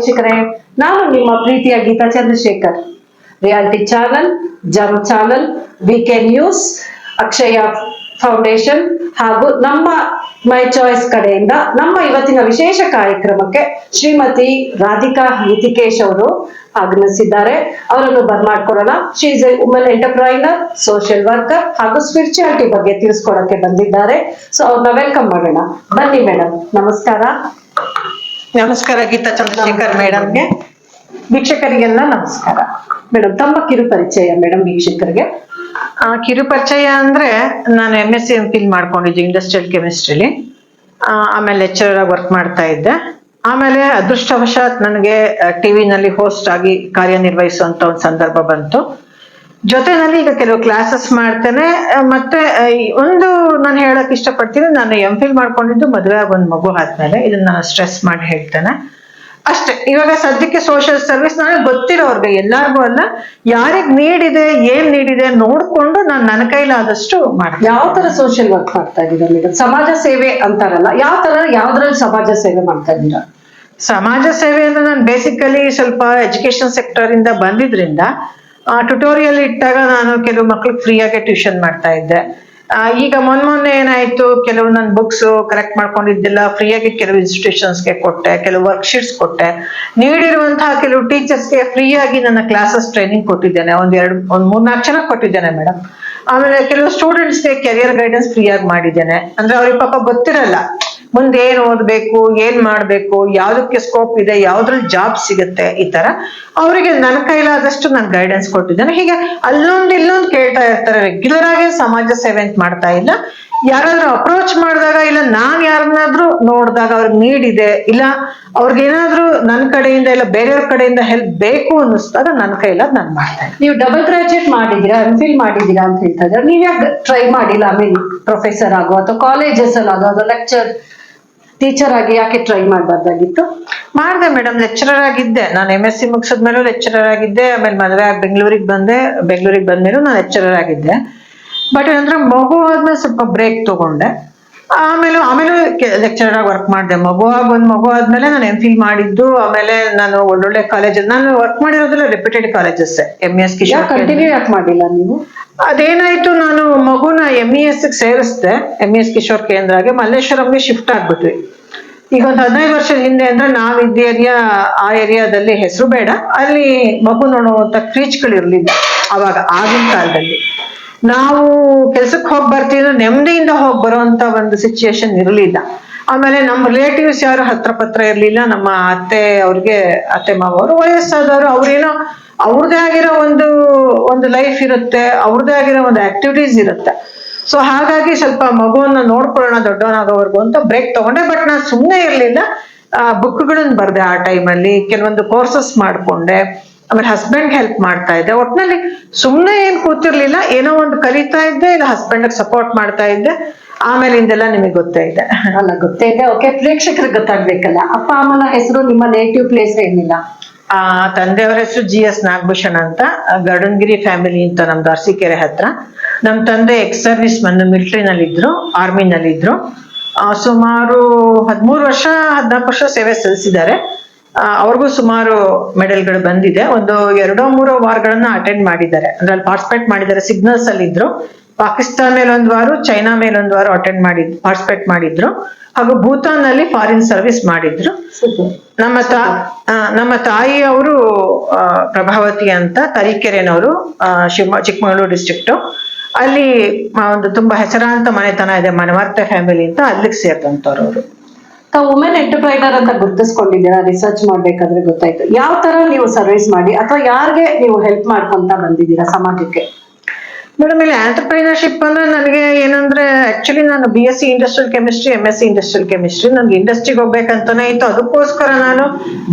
ವೀಕ್ಷಕರೇ, ನಾನು ನಿಮ್ಮ ಪ್ರೀತಿಯ ಗೀತಾ ಚಂದ್ರಶೇಖರ್. ರಿಯಾಲಿಟಿ ಚಾನಲ್, ಜಮ್ ಚಾನಲ್, ವಿಕೆ ನ್ಯೂಸ್, ಅಕ್ಷಯ ಫೌಂಡೇಶನ್ ಹಾಗೂ ನಮ್ಮ ಮೈ ಚಾಯ್ಸ್ ಕಡೆಯಿಂದ ನಮ್ಮ ಇವತ್ತಿನ ವಿಶೇಷ ಕಾರ್ಯಕ್ರಮಕ್ಕೆ ಶ್ರೀಮತಿ ರಾಧಿಕಾ ಹಿತಿಕೇಶ್ ಅವರು ಆಗಮಿಸಿದ್ದಾರೆ. ಅವರನ್ನು ಬರ್ಮಾಡ್ಕೊಳ್ಳೋಣ. She is a woman entrepreneur, social worker ಹಾಗೂ ಸ್ಪಿರಿಚುಯಾಲಿಟಿ ಬಗ್ಗೆ ತಿಳಿಸ್ಕೊಡಕ್ಕೆ ಬಂದಿದ್ದಾರೆ. ಸೊ ಅವ್ರನ್ನ ವೆಲ್ಕಮ್ ಮಾಡೋಣ. ಬನ್ನಿ ಮೇಡಮ್. ನಮಸ್ಕಾರ. ನಮಸ್ಕಾರ ಗೀತಾ ಚಂದ್ರಶೇಖರ್ ಮೇಡಮ್ಗೆ. ವೀಕ್ಷಕರಿಗೆಲ್ಲ ನಮಸ್ಕಾರ. ಮೇಡಮ್, ತಮ್ಮ ಕಿರು ಪರಿಚಯ ಮೇಡಮ್ ವೀಕ್ಷಕರಿಗೆ. ಕಿರು ಪರಿಚಯ ಅಂದ್ರೆ ನಾನು MSc MPhil ಮಾಡ್ಕೊಂಡಿದ್ದೆ ಇಂಡಸ್ಟ್ರಿಯಲ್ ಕೆಮಿಸ್ಟ್ರಿಲಿ. ಆಮೇಲೆ ಲೆಕ್ಚರರ್ ಆಗಿ ವರ್ಕ್ ಮಾಡ್ತಾ ಇದ್ದೆ. ಆಮೇಲೆ ಅದೃಷ್ಟವಶಾತ್ ನನಗೆ ಟಿವಿನಲ್ಲಿ ಹೋಸ್ಟ್ ಆಗಿ ಕಾರ್ಯನಿರ್ವಹಿಸುವಂತ ಒಂದು ಸಂದರ್ಭ ಬಂತು. ಜೊತೆನಲ್ಲಿ ಈಗ ಕೆಲವು ಕ್ಲಾಸಸ್ ಮಾಡ್ತೇನೆ. ಮತ್ತೆ ಒಂದು ನಾನು ಹೇಳಕ್ ಇಷ್ಟಪಡ್ತೀನಿ, ನಾನು MPhil ಮಾಡ್ಕೊಂಡಿದ್ದು ಮದುವೆ ಆಗಿ ಒಂದು ಮಗು ಆದ್ಮೇಲೆ. ಇದನ್ನ ನಾನು ಸ್ಟ್ರೆಸ್ ಮಾಡಿ ಹೇಳ್ತೇನೆ ಅಷ್ಟೇ. ಇವಾಗ ಸದ್ಯಕ್ಕೆ ಸೋಷಿಯಲ್ ಸರ್ವಿಸ್ ನನಗೆ ಗೊತ್ತಿರೋರ್ಗೆ, ಎಲ್ಲಾರ್ಗು ಅಲ್ಲ, ಯಾರಿಗ್ ನೀಡಿದೆ ಏನ್ ನೀಡಿದೆ ನೋಡ್ಕೊಂಡು ನಾನು ನನ್ನ ಕೈಲಾದಷ್ಟು ಮಾಡ್ತೀನಿ. ಯಾವ ತರ ಸೋಷಿಯಲ್ ವರ್ಕ್ ಮಾಡ್ತಾ ಇದ್ದೀರಾ ಮೇಡಮ್? ಸಮಾಜ ಸೇವೆ ಅಂತಾರಲ್ಲ, ಯಾವ್ದ್ರಲ್ಲಿ ಸಮಾಜ ಸೇವೆ ಮಾಡ್ತಾ ಇದ್ದೀರಾ? ಸಮಾಜ ಸೇವೆ ಅಂದ್ರೆ ನಾನು ಬೇಸಿಕಲಿ ಸ್ವಲ್ಪ ಎಜುಕೇಶನ್ ಸೆಕ್ಟರ್ ಇಂದ ಬಂದಿದ್ರಿಂದ ಟ್ಯುಟೋರಿಯಲ್ ಇಟ್ಟಾಗ ನಾನು ಕೆಲವು ಮಕ್ಳಿಗೆ ಫ್ರೀಯಾಗಿ ಟ್ಯೂಷನ್ ಮಾಡ್ತಾ ಇದ್ದೆ. ಈಗ ಮೊನ್ನೆ ಏನಾಯ್ತು, ಕೆಲವು ನನ್ನ ಬುಕ್ಸ್ ಕರೆಕ್ಟ್ ಮಾಡ್ಕೊಂಡಿದ್ದಿಲ್ಲ, ಫ್ರೀಯಾಗಿ ಕೆಲವು ಇನ್ಸ್ಟಿಟ್ಯೂಷನ್ಸ್ಗೆ ಕೊಟ್ಟೆ, ಕೆಲವು ವರ್ಕ್ಶೀಟ್ಸ್ ಕೊಟ್ಟೆ. ನೀಡಿರುವಂತಹ ಕೆಲವು ಟೀಚರ್ಸ್ಗೆ ಫ್ರೀಯಾಗಿ ನನ್ನ ಕ್ಲಾಸಸ್ ಟ್ರೈನಿಂಗ್ ಕೊಟ್ಟಿದ್ದೇನೆ. ಒಂದ್ 3-4 ಜನ ಕೊಟ್ಟಿದ್ದೇನೆ ಮೇಡಮ್. ಆಮೇಲೆ ಕೆಲವು ಸ್ಟೂಡೆಂಟ್ಸ್ಗೆ ಕೆರಿಯರ್ ಗೈಡೆನ್ಸ್ ಫ್ರೀಯಾಗಿ ಮಾಡಿದ್ದೇನೆ. ಅಂದ್ರೆ ಅವ್ರಿಗೆ ಪಾಪ ಗೊತ್ತಿರಲ್ಲ ಮುಂದೆ ಏನ್ ಓದ್ಬೇಕು, ಏನ್ ಮಾಡ್ಬೇಕು, ಯಾವ್ದಕ್ಕೆ ಸ್ಕೋಪ್ ಇದೆ, ಯಾವ್ದ್ರಲ್ಲಿ ಜಾಬ್ ಸಿಗುತ್ತೆ, ಈ ತರ ಅವರಿಗೆ ನನ್ನ ಕೈಲಾದಷ್ಟು ನಾನು ಗೈಡೆನ್ಸ್ ಕೊಟ್ಟಿದ್ದೇನೆ. ಹೀಗೆ ಇಲ್ಲೊಂದು ಕೇಳ್ತಾ ಇರ್ತಾರೆ. ರೆಗ್ಯುಲರ್ ಆಗಿ ಸಮಾಜ ಸೇವೆ ಅಂತ ಮಾಡ್ತಾ ಇಲ್ಲ. ಯಾರಾದ್ರೂ ಅಪ್ರೋಚ್ ಮಾಡಿದಾಗ, ಇಲ್ಲ ನಾನ್ ಯಾರನ್ನಾದ್ರೂ ನೋಡಿದಾಗ ಅವ್ರಿಗೆ ನೀಡಿದೆ, ಇಲ್ಲ ಅವ್ರಿಗೇನಾದ್ರೂ ನನ್ನ ಕಡೆಯಿಂದ ಇಲ್ಲ ಬೇರೆಯವ್ರ ಕಡೆಯಿಂದ ಹೆಲ್ಪ್ ಬೇಕು ಅನ್ನಿಸ್ದಾಗ ನನ್ನ ಕೈಲಾದ ನಾನು ಮಾಡ್ತೇನೆ. ನೀವು ಡಬಲ್ ಗ್ರಾಜುಯೇಟ್ ಮಾಡಿದೀರಾ, MPhil ಮಾಡಿದೀರಾ ಅಂತ ಹೇಳ್ತಾ ಇದ್ದಾರೆ. ನೀವ್ ಯಾಕೆ ಟ್ರೈ ಮಾಡಿಲ್ಲ? ಪ್ರೊಫೆಸರ್ ಆಗೋ ಅಥವಾ ಕಾಲೇಜಸ್ ಅಲ್ಲಿ ಆಗೋ ಲೆಕ್ಚರ್ ಟೀಚರ್ ಆಗಿ ಯಾಕೆ ಟ್ರೈ ಮಾಡಬಾರ್ದಾಗಿತ್ತು? ಮಾಡಿದೆ ಮೇಡಮ್. ಲೆಕ್ಚರರ್ ಆಗಿದ್ದೆ ನಾನು. MSc ಮುಗಿಸಿದ್ಮೇಲೂ ಲೆಕ್ಚರರ್ ಆಗಿದ್ದೆ. ಆಮೇಲೆ ಮದುವೆ ಆಗಿ ಬೆಂಗಳೂರಿಗೆ ಬಂದ್ಮೇಲೂ ನಾನು ಲೆಕ್ಚರರ್ ಆಗಿದ್ದೆ. ಬಟ್ ಏನಂದ್ರೆ ಮಗು ಆದ್ಮೇಲೆ ಸ್ವಲ್ಪ ಬ್ರೇಕ್ ತಗೊಂಡೆ. ಆಮೇಲೆ ಲೆಕ್ಚರರ್ ಆಗಿ ವರ್ಕ್ ಮಾಡಿದೆ. ಮಗು ಆದ್ಮೇಲೆ ನಾನು MPhil ಮಾಡಿದ್ದು. ಆಮೇಲೆ ನಾನು ಒಳ್ಳೊಳ್ಳೆ ಕಾಲೇಜಲ್ಲಿ ನಾನು ವರ್ಕ್ ಮಾಡಿರೋದಿಲ್ಲ, reputed colleges. MES Kishore continue ಯಾಕೆ ಮಾಡಿಲ್ಲ ನೀವು? ಅದೇನಾಯ್ತು, ನಾನು ಮಗುನ MES ಸೇರಿಸ್ದೆ. MES ಕಿಶೋರ್ ಕೇಂದ್ರಗೆ ಮಲ್ಲೇಶ್ವರಂಗೆ ಶಿಫ್ಟ್ ಆಗ್ಬಿಟ್ವಿ. ಈಗ ಒಂದು 15 ವರ್ಷದ ಹಿಂದೆ ಅಂದ್ರೆ ನಾವಿದ್ದ ಆ ಏರಿಯಾದಲ್ಲಿ, ಹೆಸರು ಬೇಡ, ಅಲ್ಲಿ ಮಗು ನೋಡುವಂತ ಕ್ರೀಚ್ಗಳಿರ್ಲಿಲ್ಲ ಆಗಿನ ಕಾಲದಲ್ಲಿ. ನಾವು ಕೆಲ್ಸಕ್ಕೆ ಹೋಗಿ ಬರ್ತಿದ್ರು, ನೆಮ್ಮದಿಯಿಂದ ಹೋಗಿ ಬರುವಂತ ಒಂದು ಸಿಚುಯೇಷನ್ ಇರಲಿಲ್ಲ. ಆಮೇಲೆ ನಮ್ಮ ರಿಲೇಟಿವ್ಸ್ ಯಾರು ಹತ್ರ ಪತ್ರ ಇರ್ಲಿಲ್ಲ. ನಮ್ಮ ಅತ್ತೆ ಮಾವ ಅವರು ವಯಸ್ಸಾದವರು, ಅವ್ರೇನೋ ಅವ್ರದ್ದೇ ಆಗಿರೋ ಒಂದು ಲೈಫ್ ಇರುತ್ತೆ, ಅವ್ರದ್ದೇ ಆಗಿರೋ ಒಂದು ಆಕ್ಟಿವಿಟೀಸ್ ಇರುತ್ತೆ. ಸೊ ಹಾಗಾಗಿ ಸ್ವಲ್ಪ ಮಗುವನ್ನ ನೋಡ್ಕೊಳ್ಳೋಣ ದೊಡ್ಡವನಾಗೋವರೆಗೂ ಅಂತ ಬ್ರೇಕ್ ತಗೊಂಡೆ. ಬಟ್ ನಾನು ಸುಮ್ಮನೆ ಇರ್ಲಿಲ್ಲ, ಬುಕ್ಗಳನ್ನ ಬರ್ದೆ. ಆ ಟೈಮಲ್ಲಿ ಕೆಲವೊಂದು ಕೋರ್ಸಸ್ ಮಾಡ್ಕೊಂಡೆ. ಆಮೇಲೆ ಹಸ್ಬೆಂಡ್ ಹೆಲ್ಪ್ ಮಾಡ್ತಾ ಇದ್ದೆ. ಒಟ್ನಲ್ಲಿ ಸುಮ್ಮನೆ ಏನ್ ಕೂತಿರ್ಲಿಲ್ಲ, ಏನೋ ಒಂದು ಕಲಿತಾ ಇದ್ದೆ, ಇಲ್ಲ ಹಸ್ಬೆಂಡ್ ಸಪೋರ್ಟ್ ಮಾಡ್ತಾ ಇದ್ದೆ. ಆಮೇಲೆ ಇಂದೆಲ್ಲ ನಿಮಗೆ ಗೊತ್ತೇ ಇದೆ. ಅಲ್ಲ, ಗೊತ್ತೇ ಇದೆ. ಓಕೆ, ಪ್ರೇಕ್ಷಕರಿಗೆ ಗೊತ್ತಾಗ್ಬೇಕಲ್ಲ. ಅಪ್ಪ ಅಮ್ಮನ ಹೆಸರು, ನಿಮ್ಮ ನೇಟಿವ್ ಪ್ಲೇಸ್ ಏನಿಲ್ಲ? ತಂದೆಯವರ ಹೆಸರು GS ನಾಗಭೂಷಣ್ ಅಂತ, ಗರ್ಡನ್ಗಿರಿ ಫ್ಯಾಮಿಲಿ ಅಂತ, ನಮ್ದು ಅರಸೀಕೆರೆ ಹತ್ರ. ನಮ್ ತಂದೆ ಎಕ್ಸ್ ಸರ್ವಿಸ್ ಮಿಲಿಟರಿನಲ್ಲಿದ್ರು, ಆರ್ಮಿನಲ್ಲಿದ್ರು. ಸುಮಾರು 14 ವರ್ಷ ಸೇವೆ ಸಲ್ಲಿಸಿದ್ದಾರೆ. ಅವ್ರಿಗೂ ಸುಮಾರು ಮೆಡಲ್ಗಳು ಬಂದಿದೆ. ಒಂದು 2-3 ವಾರಗಳನ್ನ ಅಟೆಂಡ್ ಮಾಡಿದ್ದಾರೆ, ಅಂದ್ರೆ ಅಲ್ಲಿ ಪಾರ್ಟಿಸಿಪೇಟ್ ಮಾಡಿದ್ದಾರೆ. ಸಿಗ್ನಲ್ಸ್ ಅಲ್ಲಿ ಇದ್ರು. ಪಾಕಿಸ್ತಾನ ಮೇಲೆ 1 ವಾರ, ಚೈನಾ ಮೇಲೆ 1 ವಾರ ಪಾರ್ಟಿಸಿಪೇಟ್ ಮಾಡಿದ್ರು. ಹಾಗೂ ಭೂತಾನ್ ನಲ್ಲಿ ಫಾರಿನ್ ಸರ್ವಿಸ್ ಮಾಡಿದ್ರು. ನಮ್ಮ ತಾಯಿ ಅವರು ಪ್ರಭಾವತಿ ಅಂತ, ತರೀಕೆರೆನವರು, ಚಿಕ್ಕಮಗಳೂರು ಡಿಸ್ಟ್ರಿಕ್ಟ್. ಅಲ್ಲಿ ಒಂದು ತುಂಬಾ ಹೆಸರಾಂತ ಮನೆತನ ಇದೆ, ಮನವರ್ತೆ ಫ್ಯಾಮಿಲಿ ಅಂತ, ಅಲ್ಲಿಗೆ ಸೇರಿದಂತವ್ರು ಅವರು. ತಾವು ವುಮೆನ್ ಎಂಟರ್ಪ್ರೈನರ್ ಅಂತ ಗುರುತಿಸ್ಕೊಂಡಿದ್ದೀರಾ? ರಿಸರ್ಚ್ ಮಾಡ್ಬೇಕಾದ್ರೆ ಗೊತ್ತಾಯ್ತು. ಯಾವ ತರ ನೀವು ಸರ್ವಿಸ್ ಮಾಡಿ ಅಥವಾ ಯಾರಿಗೆ ನೀವು ಹೆಲ್ಪ್ ಮಾಡ್ಕೊಂತ ಬಂದಿದ್ದೀರಾ ಸಮಾಜಕ್ಕೆ? ಮೇಡಮ್, ಇಲ್ಲಿ ಆಂಟರ್ಪ್ರೈನರ್ಶಿಪ್ ಅಂದ್ರೆ ನನಗೆ ಏನಂದ್ರೆ, ಆಕ್ಚುಲಿ ನಾನು BSc industrial chemistry, MSc industrial chemistry. ನನ್ಗೆ ಇಂಡಸ್ಟ್ರಿಗೆ ಹೋಗ್ಬೇಕಂತಾನೆ ಇತ್ತು. ಅದಕ್ಕೋಸ್ಕರ ನಾನು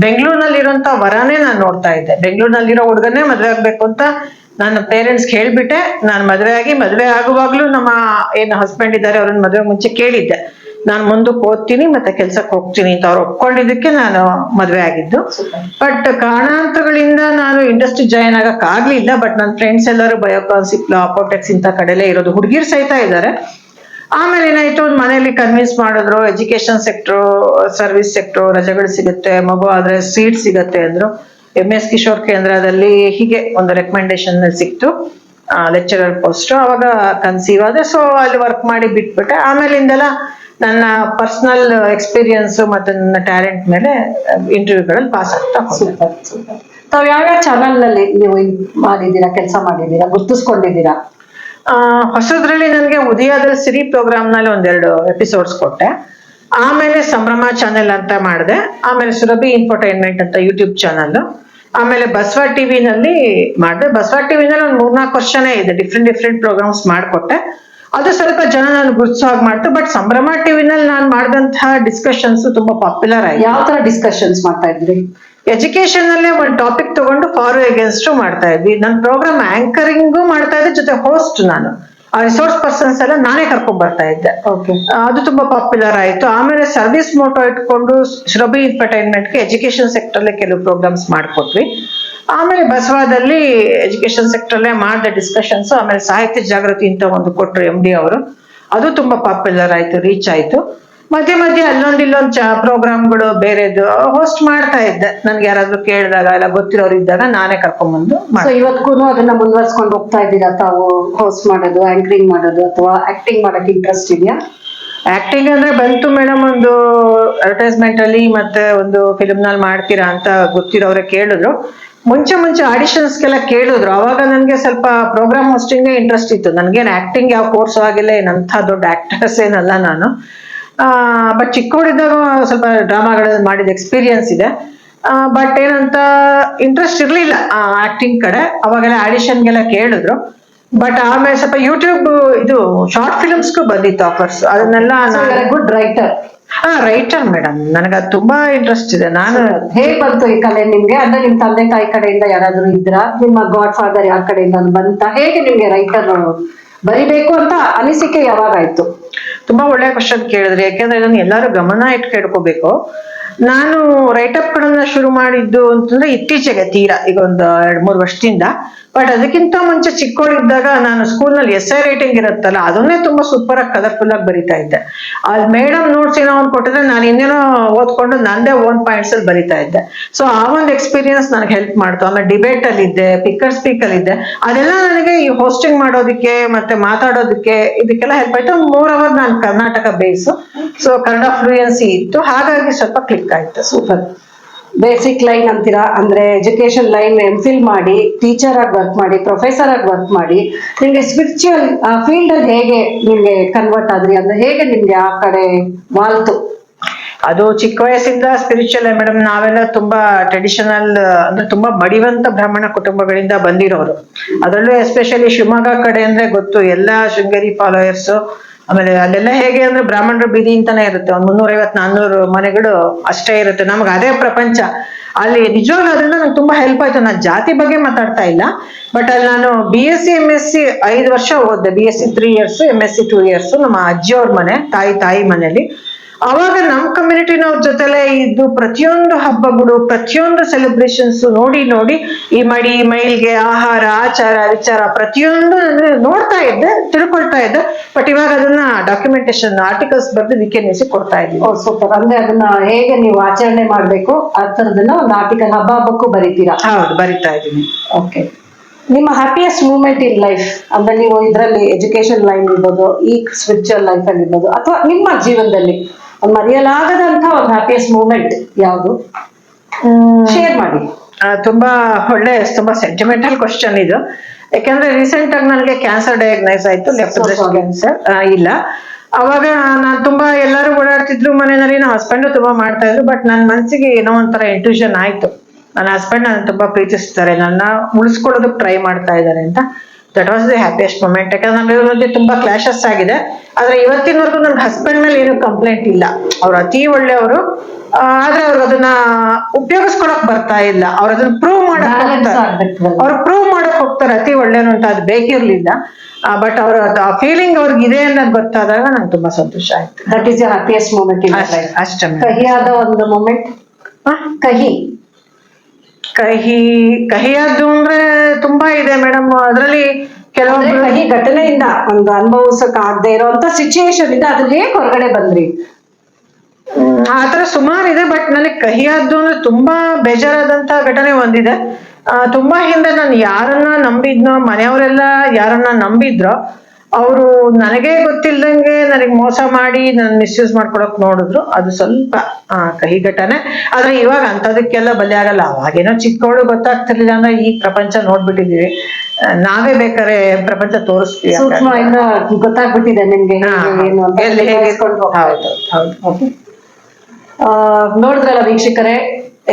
ಬೆಂಗಳೂರಿನಲ್ಲಿರುವಂತ ವರಾನೇ ನಾನು ನೋಡ್ತಾ ಇದ್ದೆ. ಬೆಂಗಳೂರಿನಲ್ಲಿರೋ ಹುಡುಗನೇ ಮದುವೆ ಆಗ್ಬೇಕು ಅಂತ ನನ್ನ ಪೇರೆಂಟ್ಸ್ಗೆ ಹೇಳ್ಬಿಟ್ಟೆ. ನಾನು ಮದುವೆ ಆಗುವಾಗ್ಲೂ ನಮ್ಮ ಹಸ್ಬೆಂಡ್ ಇದ್ದಾರೆ, ಅವ್ರನ್ನ ಮದುವೆ ಮುಂಚೆ ಕೇಳಿದ್ದೆ, ನಾನು ಮುಂದಕ್ಕೆ ಓದ್ತೀನಿ ಮತ್ತೆ ಕೆಲ್ಸಕ್ಕೆ ಹೋಗ್ತೀನಿ ಅಂತ. ಅವ್ರು ಒಪ್ಕೊಂಡಿದ್ದಕ್ಕೆ ನಾನು ಮದುವೆ ಆಗಿದ್ದು. ಬಟ್ ಕಾರಣಾಂತರಗಳಿಂದ ನಾನು ಇಂಡಸ್ಟ್ರಿ ಜಾಯಿನ್ ಆಗಕ್ ಆಗ್ಲಿಲ್ಲ. ಬಟ್ ನನ್ನ ಫ್ರೆಂಡ್ಸ್ ಎಲ್ಲರೂ ಬಯೋಕಾನ್ಸಿಪ್, ಅಪೋಟೆಕ್ಸ್ ಇಂಥ ಕಡೆಲೇ ಇರೋದು, ಹುಡುಗಿರ್ ಸಹಿತ ಇದ್ದಾರೆ. ಆಮೇಲೆ ಏನಾಯ್ತು, ಒಂದು ಮನೆಯಲ್ಲಿ ಕನ್ವಿನ್ಸ್ ಮಾಡಿದ್ರು, ಎಜುಕೇಶನ್ ಸೆಕ್ಟ್ರು, ಸರ್ವಿಸ್ ಸೆಕ್ಟ್ರು, ರಜೆಗಳು ಸಿಗುತ್ತೆ, ಮಗು ಆದ್ರೆ ಸೀಟ್ ಸಿಗುತ್ತೆ ಅಂದ್ರು. MS ಕಿಶೋರ್ ಕೇಂದ್ರದಲ್ಲಿ ಹೀಗೆ ಒಂದು ರೆಕಮೆಂಡೇಶನ್ ಸಿಕ್ತು, ಲೆಕ್ಚರರ್ ಪೋಸ್ಟ್. ಅವಾಗ ಕನ್ಸೀವ್ ಆದೆ. ಸೊ ಅಲ್ಲಿ ವರ್ಕ್ ಮಾಡಿ ಬಿಟ್ಬಿಟ್ಟೆ. ಆಮೇಲಿಂದೆಲ್ಲ ನನ್ನ ಪರ್ಸನಲ್ ಎಕ್ಸ್ಪೀರಿಯನ್ಸ್ ಮತ್ತೆ ನನ್ನ ಟ್ಯಾಲೆಂಟ್ ಮೇಲೆ ಇಂಟರ್ವ್ಯೂಗಳಲ್ಲಿ ಪಾಸ್ ಆಗ್ತಾ ಹೋದೆ. Super super. ತಾವ್ ಯಾವ್ಯಾವ ಚಾನಲ್ ನಲ್ಲಿ ನೀವು ಮಾಡಿದ್ದೀರಾ, ಕೆಲಸ ಮಾಡಿದ್ದೀರಾ, ಗುರ್ತಿಸ್ಕೊಂಡಿದ್ದೀರಾ? ಹೊಸದ್ರಲ್ಲಿ ನನಗೆ ಉದಯದಲ್ಲಿ ಸಿರಿ ಪ್ರೋಗ್ರಾಮ್ ನಲ್ಲಿ ಒಂದೆರಡು ಎಪಿಸೋಡ್ಸ್ ಕೊಟ್ಟೆ. ಆಮೇಲೆ ಸಂಭ್ರಮ ಚಾನೆಲ್ ಅಂತ ಮಾಡಿದೆ. ಆಮೇಲೆ ಸುರಭಿ ಇನ್ಫೋಟೈನ್ಮೆಂಟ್ ಅಂತ ಯೂಟ್ಯೂಬ್ ಚಾನಲ್. ಆಮೇಲೆ ಬಸವ ಟಿವಿನಲ್ಲಿ ಮಾಡಿದೆ. ಬಸವ ಟಿವಿನಲ್ಲಿ ಒಂದು 3-4 ವರ್ಷನೇ ಇದೆ, ಡಿಫ್ರೆಂಟ್ ಪ್ರೋಗ್ರಾಮ್ಸ್ ಮಾಡಿಕೊಟ್ಟೆ. ಅದು ಸ್ವಲ್ಪ ಜನ ನಾನು ಗುರುತಿಸೋ ಹಾಗೆ ಮಾಡ್ತು. ಬಟ್ ಸಂಭ್ರಮ ಟಿವಿನಲ್ಲಿ ನಾನು ಮಾಡಿದಂತಹ ಡಿಸ್ಕಷನ್ಸ್ ತುಂಬಾ ಪಾಪ್ಯುಲರ್ ಆಯ್ತು. ಯಾವ ತರ ಡಿಸ್ಕಷನ್ಸ್ ಮಾಡ್ತಾ ಇದ್ರಿ? ಎಜುಕೇಶನ್ ಅಲ್ಲೇ ಒಂದು ಟಾಪಿಕ್ ತಗೊಂಡು ಫಾರ್ ಅಗೇನ್ಸ್ಟ್ ಮಾಡ್ತಾ ಇದ್ವಿ. ನನ್ನ ಪ್ರೋಗ್ರಾಮ್ ಆಂಕರಿಂಗು ಮಾಡ್ತಾ ಇದ್ದೆ, ಜೊತೆ ಹೋಸ್ಟ್ ನಾನು. ಆ ರಿಸೋರ್ಸ್ ಪರ್ಸನ್ಸ್ ಎಲ್ಲ ನಾನೇ ಕರ್ಕೊಂಡ್ ಬರ್ತಾ ಇದ್ದೆ. ಓಕೆ. ಅದು ತುಂಬಾ ಪಾಪ್ಯುಲರ್ ಆಯ್ತು. ಆಮೇಲೆ ಸರ್ವಿಸ್ ಮೋಟೋ ಇಟ್ಕೊಂಡು ಸುರಭಿ ಎಂಟರ್ಟೈನ್ಮೆಂಟ್ಗೆ ಎಜುಕೇಶನ್ ಸೆಕ್ಟರ್ ಕೆಲವು ಪ್ರೋಗ್ರಾಮ್ಸ್ ಮಾಡ್ಕೊಟ್ವಿ. ಆಮೇಲೆ ಬಸವಾದಲ್ಲಿ ಎಜುಕೇಶನ್ ಸೆಕ್ಟರ್ ಅಲ್ಲೇ ಮಾಡಿದ ಡಿಸ್ಕಷನ್ಸ್. ಆಮೇಲೆ ಸಾಹಿತ್ಯ ಜಾಗೃತಿ ಅಂತ ಒಂದು ಕೊಟ್ಟರು MD ಅವರು, ಅದು ತುಂಬಾ ಪಾಪ್ಯುಲರ್ ಆಯ್ತು, ರೀಚ್ ಆಯ್ತು. ಮಧ್ಯೆ ಅಲ್ಲೊಂದು ಪ್ರೋಗ್ರಾಮ್ಗಳು ಬೇರೆದು ಹೋಸ್ಟ್ ಮಾಡ್ತಾ ಇದ್ದೆ. ನನ್ಗೆ ಯಾರಾದ್ರೂ ಕೇಳಿದಾಗ ಎಲ್ಲ ಗೊತ್ತಿರೋರು ಇದ್ದಾಗ ನಾನೇ ಕರ್ಕೊಂಡ್ಬಂದು. ಸೊ ಇವತ್ತಿಗೂ ಅದನ್ನ ಮುಂದುವರ್ಸ್ಕೊಂಡು ಹೋಗ್ತಾ ಇದ್ದೀರಾ ತಾವು? ಹೋಸ್ಟ್ ಮಾಡೋದು, ಆಂಕರಿಂಗ್ ಮಾಡೋದು, ಅಥವಾ ಆಕ್ಟಿಂಗ್ ಮಾಡಕ್ಕೆ ಇಂಟ್ರೆಸ್ಟ್ ಇದೆಯಾ? ಆಕ್ಟಿಂಗ್ ಅಂದ್ರೆ ಬಂತು ಮೇಡಮ್, ಒಂದು ಅಡ್ವರ್ಟೈಸ್ಮೆಂಟ್ ಅಲ್ಲಿ ಮತ್ತೆ ಒಂದು ಫಿಲ್ಮ್ ನಲ್ಲಿ ಮಾಡ್ತೀರಾ ಅಂತ ಗೊತ್ತಿರೋರೆ ಕೇಳಿದ್ರು. ಮುಂಚೆ ಆಡಿಷನ್ಸ್ಗೆಲ್ಲ ಕೇಳಿದ್ರು. ಅವಾಗ ನನ್ಗೆ ಸ್ವಲ್ಪ ಪ್ರೋಗ್ರಾಮ್ ಹೋಸ್ಟಿಂಗ್ ಇಂಟ್ರೆಸ್ಟ್ ಇತ್ತು. ನನ್ಗೇನು ಆಕ್ಟಿಂಗ್ ಯಾವ ಕೋರ್ಸ್ ಆಗಿಲ್ಲ, ಏನಂತ ದೊಡ್ಡ ಆಕ್ಟರ್ಸ್ ಏನಲ್ಲ ನಾನು. ಬಟ್ ಚಿಕ್ಕವಳಿದ್ದಾಗ ಸ್ವಲ್ಪ ಡ್ರಾಮಾಗಳು ಮಾಡಿದ ಎಕ್ಸ್ಪೀರಿಯನ್ಸ್ ಇದೆ. ಬಟ್ ಏನಂತ ಇಂಟ್ರೆಸ್ಟ್ ಇರ್ಲಿಲ್ಲ ಆಕ್ಟಿಂಗ್ ಕಡೆ. ಅವಾಗೆಲ್ಲ ಆಡಿಷನ್ಗೆಲ್ಲ ಕೇಳಿದ್ರು. ಬಟ್ ಆಮೇಲೆ ಸ್ವಲ್ಪ ಯೂಟ್ಯೂಬ್ ಇದು ಶಾರ್ಟ್ ಫಿಲ್ಮ್ಸ್ಗೂ ಬಂದಿತ್ತು ಆಫರ್ಸ್. ಅದನ್ನೆಲ್ಲ ಗುಡ್ ರೈಟರ್. ರೈಟರ್ ಮೇಡಮ್, ನನಗೆ ಅದು ತುಂಬಾ ಇಂಟ್ರೆಸ್ಟ್ ಇದೆ. ನಾನು ಹೇಗ್ ಬಂತು ಈ ಕಲೆ ನಿಮ್ಗೆ? ಅಂದ್ರೆ ನಿಮ್ ತಂದೆ ತಾಯಿ ಕಡೆಯಿಂದ ಯಾರಾದ್ರೂ ಇದ್ರ, ನಿಮ್ಮ ಗಾಡ್ ಫಾದರ್ ಯಾರ ಕಡೆಯಿಂದ ಬಂತ? ಹೇಗೆ ನಿಮ್ಗೆ ರೈಟರ್ ಬರಿಬೇಕು ಅಂತ ಅನಿಸಿಕೆ ಯಾವಾಗ ಆಯ್ತು? ತುಂಬಾ ಒಳ್ಳೆ ಕ್ವಶನ್ ಕೇಳಿದ್ರಿ. ಯಾಕೆಂದ್ರೆ ಇದನ್ನ ಎಲ್ಲರೂ ಗಮನ ಇಟ್ಟು ಕೇಳ್ಕೋಬೇಕು. ನಾನು ರೈಟಪ್ ಗಳನ್ನ ಶುರು ಮಾಡಿದ್ದು ಅಂತಂದ್ರೆ ಇತ್ತೀಚೆಗೆ, ತೀರಾ ಈಗ ಒಂದು 2-3 ವರ್ಷದಿಂದ. ಬಟ್ ಅದಕ್ಕಿಂತ ಮುಂಚೆ ಚಿಕ್ಕವಳಿದ್ದಾಗ ನಾನು ಸ್ಕೂಲ್ನಲ್ಲಿ essay ರೈಟಿಂಗ್ ಇರುತ್ತಲ್ಲ, ಅದನ್ನೇ ತುಂಬಾ ಸೂಪರ್ ಆಗಿ ಕಲರ್ಫುಲ್ ಆಗಿ ಬರಿತಾ ಇದ್ದೆ. ಅಲ್ಲಿ ಮೇಡಮ್ ನೋಟ್ಸ್ ಏನೋ ಒಂದು ಕೊಟ್ಟಿದ್ರೆ ನಾನು ಇನ್ನೇನೋ ಓದ್ಕೊಂಡು ನಂದೇ ಓನ್ ಪಾಯಿಂಟ್ಸ್ ಅಲ್ಲಿ ಬರಿತಾ ಇದ್ದೆ. ಸೊ ಆ ಒಂದು ಎಕ್ಸ್ಪೀರಿಯನ್ಸ್ ನನಗೆ ಹೆಲ್ಪ್ ಮಾಡ್ತು. ಆಮೇಲೆ ಡಿಬೇಟ್ ಅಲ್ಲಿ ಇದ್ದೆ, ಪಿಕ್ಕರ್ ಸ್ಪೀಕ್ ಅಲ್ಲಿ ಇದ್ದೆ. ಅದೆಲ್ಲ ನನಗೆ ಈ ಹೋಸ್ಟಿಂಗ್ ಮಾಡೋದಕ್ಕೆ ಮತ್ತೆ ಮಾತಾಡೋದಕ್ಕೆ ಇದಕ್ಕೆಲ್ಲ ಹೆಲ್ಪ್ ಆಯ್ತು. ಮೋರ್ ನಾನು Karnataka base, so Kannada fluency ಇತ್ತು, ಹಾಗಾಗಿ ಸ್ವಲ್ಪ ಕ್ಲಿಕ್ ಆಯ್ತು. ಸೂಪರ್. ಬೇಸಿಕ್ ಲೈನ್ ಅಂತೀರಾ, ಅಂದ್ರೆ ಎಜುಕೇಶನ್ ಲೈನ್ MPhil ಮಾಡಿ, ಟೀಚರ್ ಆಗಿ ವರ್ಕ್ ಮಾಡಿ, ಪ್ರೊಫೆಸರ್ ಆಗಿ ವರ್ಕ್ ಮಾಡಿ, ನಿಮ್ಗೆ ಸ್ಪಿರಿಚುವಲ್ ಫೀಲ್ಡ್ ಅಲ್ಲಿ ಹೇಗೆ ನಿಮ್ಗೆ ಕನ್ವರ್ಟ್ ಆದ್ರಿ? ಅಂದ್ರೆ ಹೇಗೆ ನಿಮ್ಗೆ ಆ ಕಡೆ ವಾಲ್ತು? ಅದು ಚಿಕ್ಕ ವಯಸ್ಸಿಂದ ಸ್ಪಿರಿಚುವಲ್ ಮೇಡಮ್. ನಾವೆಲ್ಲ ತುಂಬಾ ಟ್ರೆಡಿಷನಲ್, ಅಂದ್ರೆ ತುಂಬಾ ಮಡಿವಂತ ಬ್ರಾಹ್ಮಣ ಕುಟುಂಬಗಳಿಂದ ಬಂದಿರೋರು. ಅದರಲ್ಲೂ ಎಸ್ಪೆಷಲಿ ಶಿವಮೊಗ್ಗ ಕಡೆ ಅಂದ್ರೆ ಗೊತ್ತು, ಎಲ್ಲಾ ಶೃಂಗೇರಿ ಫಾಲೋಯರ್ಸ್. ಆಮೇಲೆ ಅಲ್ಲೆಲ್ಲ ಹೇಗೆ ಅಂದ್ರೆ ಬ್ರಾಹ್ಮಣರ ಬೀದಿ ಅಂತಾನೆ ಇರುತ್ತೆ, ಒಂದು 350-400 ಮನೆಗಳು ಅಷ್ಟೇ ಇರುತ್ತೆ. ನಮ್ಗೆ ಅದೇ ಪ್ರಪಂಚ ಅಲ್ಲಿ. ನಿಜವಾಗ್ಲೂ ಅದರಿಂದ ನಂಗೆ ತುಂಬಾ ಹೆಲ್ಪ್ ಆಯ್ತು. ನಾನು ಜಾತಿ ಬಗ್ಗೆ ಮಾತಾಡ್ತಾ ಇಲ್ಲ, ಬಟ್ ಅಲ್ಲಿ ನಾನು BSc MSc 5 ವರ್ಷ ಓದಿದೆ. BSc 3 years, MSc 2 years. ನಮ್ಮ ಅಜ್ಜಿಯವ್ರ ಮನೆ, ತಾಯಿ ಮನೇಲಿ. ಅವಾಗ ನಮ್ಮ ಕಮ್ಯುನಿಟಿನವ್ರ ಜೊತೆಲೆ ಇದ್ದು ಪ್ರತಿಯೊಂದು ಹಬ್ಬಗಳು, ಪ್ರತಿಯೊಂದು ಸೆಲೆಬ್ರೇಷನ್ಸ್ ನೋಡಿ ಈ ಮೈಲ್ಗೆ, ಆಹಾರ, ಆಚಾರ, ವಿಚಾರ ಪ್ರತಿಯೊಂದು ನೋಡ್ತಾ ಇದ್ದೆ, ತಿಳ್ಕೊಳ್ತಾ ಇದ್ದೆ. ಬಟ್ ಇವಾಗ ಅದನ್ನ ಡಾಕ್ಯುಮೆಂಟೇಶನ್ ಆರ್ಟಿಕಲ್ಸ್ ಬರೆದು VKNews ಕೊಡ್ತಾ ಇದ್ವಿ. ಸೂಪರ್. ಅಂದ್ರೆ ಅದನ್ನ ಹೇಗೆ ನೀವು ಆಚರಣೆ ಮಾಡ್ಬೇಕು ಆ ತರದನ್ನ ಒಂದು ಆರ್ಟಿಕಲ್ ಹಬ್ಬಕ್ಕೂ ಬರೀತೀರಾ? ಹೌದು, ಬರಿತಾ ಇದ್ದೀನಿ. ಓಕೆ. ನಿಮ್ಮ ಹ್ಯಾಪಿಯೆಸ್ಟ್ ಮೂಮೆಂಟ್ ಇನ್ ಲೈಫ್ ಅಂದ್ರೆ ನೀವು ಇದರಲ್ಲಿ ಎಜುಕೇಶನ್ ಲೈನ್ ಇರ್ಬೋದು, ಈ ಸ್ಪಿರಿಚುವಲ್ ಲೈಫ್ ಅಲ್ಲಿ ಇರ್ಬೋದು, ಅಥವಾ ನಿಮ್ಮ ಜೀವನದಲ್ಲಿ ಒಂದು ಮರೆಯಲಾಗದಂತ ಒಂದು ಹ್ಯಾಪಿಯೆಸ್ಟ್ ಮೂಮೆಂಟ್ ಯಾವುದು? ಶೇರ್ ಮಾಡಿ. ತುಂಬಾ ಒಳ್ಳೆ, ತುಂಬಾ ಸೆಂಟಿಮೆಂಟಲ್ ಕ್ವಶನ್ ಇದು. ಯಾಕಂದ್ರೆ ರೀಸೆಂಟ್ ಆಗಿ ನನಗೆ ಕ್ಯಾನ್ಸರ್ ಡಯಾಗ್ನೈಸ್ ಆಯ್ತು, ಲೆಫ್ಟ್ ಬ್ರೆಸ್ಟ್ ಕ್ಯಾನ್ಸರ್. ಇಲ್ಲ, ಅವಾಗ ನಾನು ತುಂಬಾ ಎಲ್ಲರೂ ಓಡಾಡ್ತಿದ್ರು ಮನೆಯಲ್ಲಿ, ನಮ್ಮ ಹಸ್ಬೆಂಡು ತುಂಬಾ ಮಾಡ್ತಾ ಇದ್ರು. ಬಟ್ ನನ್ನ ಮನಸ್ಸಿಗೆ ಏನೋ ಒಂಥರ ಇಂಟ್ಯೂಷನ್ ಆಯ್ತು, ನನ್ನ ಹಸ್ಬೆಂಡ್ ನನ್ನ ತುಂಬಾ ಪ್ರೀತಿಸ್ತಾರೆ, ನನ್ನ ಉಳಿಸ್ಕೊಳ್ಳೋದಕ್ಕೆ ಟ್ರೈ ಮಾಡ್ತಾ ಇದ್ದಾರೆ ಅಂತ. That was the happiest moment. ಯಾಕಂದ್ರೆ ನಮ್ಮ ಮಧ್ಯೆ ತುಂಬಾ ಕ್ಲಾಶಸ್ ಆಗಿದೆ. ಆದ್ರೆ ಇವತ್ತಿನವರೆಗೂ ನನ್ನ ಹಸ್ಬೆಂಡ್ ಮೇಲೆ ಏನು ಕಂಪ್ಲೇಂಟ್ ಇಲ್ಲ. ಅವ್ರು ಅತಿ ಒಳ್ಳೆಯವರು. ಆದ್ರೆ ಅವ್ರಿಗೆ ಅದನ್ನ ಉಪಯೋಗಿಸ್ಕೊಳಕ್ ಬರ್ತಾ ಇಲ್ಲ. ಅವ್ರು ಅದನ್ನ ಪ್ರೂವ್ ಮಾಡಕ್ ಹೋಗ್ತಾರೆ ಅತಿ ಒಳ್ಳೆಯವರು ಅಂತ. ಅದು ಬೇಕಿರ್ಲಿಲ್ಲ. ಬಟ್ ಅವ್ರ ಆ ಫೀಲಿಂಗ್ ಅವ್ರಿಗೆ ಇದೆ ಅನ್ನೋದು ಗೊತ್ತಾದಾಗ ನಂಗೆ ತುಂಬಾ ಸಂತೋಷ ಆಯ್ತು. That is the happiest moment in life. ಅಷ್ಟೇ. ಕಹಿಯಾದ ಒಂದು ಮೂಮೆಂಟ್? ಕಹಿಯಾದ್ದು ಅಂದ್ರೆ ತುಂಬಾ ಇದೆ ಮೇಡಮ್. ಅದ್ರಲ್ಲಿ ಕೆಲವೊಬ್ರು ಕಹಿ ಘಟನೆಯಿಂದ ಒಂದು ಅನುಭವಿಸಕ್ ಆಗದೆ ಇರೋಂತ ಸಿಚುಯೇಷನ್ ಇಂದ ಅದನ್ನ ಹೇಗೆ ಹೊರಗಡೆ ಬಂದ್ರಿ? ಆತರ ಸುಮಾರು ಇದೆ, ಬಟ್ ನನಗೆ ಕಹಿಯಾದ್ದು ಅಂದ್ರೆ ತುಂಬಾ ಬೇಜಾರಾದಂತ ಘಟನೆ ಒಂದಿದೆ. ತುಂಬಾ ಹಿಂದೆ ನಾನು ಯಾರನ್ನ ನಂಬಿದ್ನೋ, ಮನೆಯವರೆಲ್ಲ ಯಾರನ್ನ ನಂಬಿದ್ರೋ ಅವರು ನನಗೆ ಗೊತ್ತಿಲ್ದಂಗೆ ನನಗೆ ಮೋಸ ಮಾಡಿ ನನ್ನ ಮಿಸ್ಯೂಸ್ ಮಾಡ್ಕೊಳಕ್ ನೋಡಿದ್ರು. ಅದು ಸ್ವಲ್ಪ ಕಹಿ ಘಟನೆ. ಆದ್ರೆ ಇವಾಗ ಅಂತದಕ್ಕೆಲ್ಲ ಬಲಿ ಆಗಲ್ಲ. ಅವಾಗೇನೋ ಚಿಕ್ಕವಳು ಗೊತ್ತಾಗ್ತಿರ್ಲಿಲ್ಲ ಅಂದ್ರೆ ಈ ಪ್ರಪಂಚ ನೋಡ್ಬಿಟ್ಟಿದೀವಿ. ನಾವೇ ಬೇಕಾದ್ರೆ ಪ್ರಪಂಚ ತೋರಿಸ್ತೀವಿ. ಸೂಕ್ಷ್ಮದಿಂದ ಗೊತ್ತಾಗ್ಬಿಟ್ಟಿದೆ ನಿಮ್ಗೆ ಏನು ಅಂತ. ಹೌದು ಹೌದು. ನೋಡಿದ್ರಲ್ಲ ವೀಕ್ಷಕರೇ,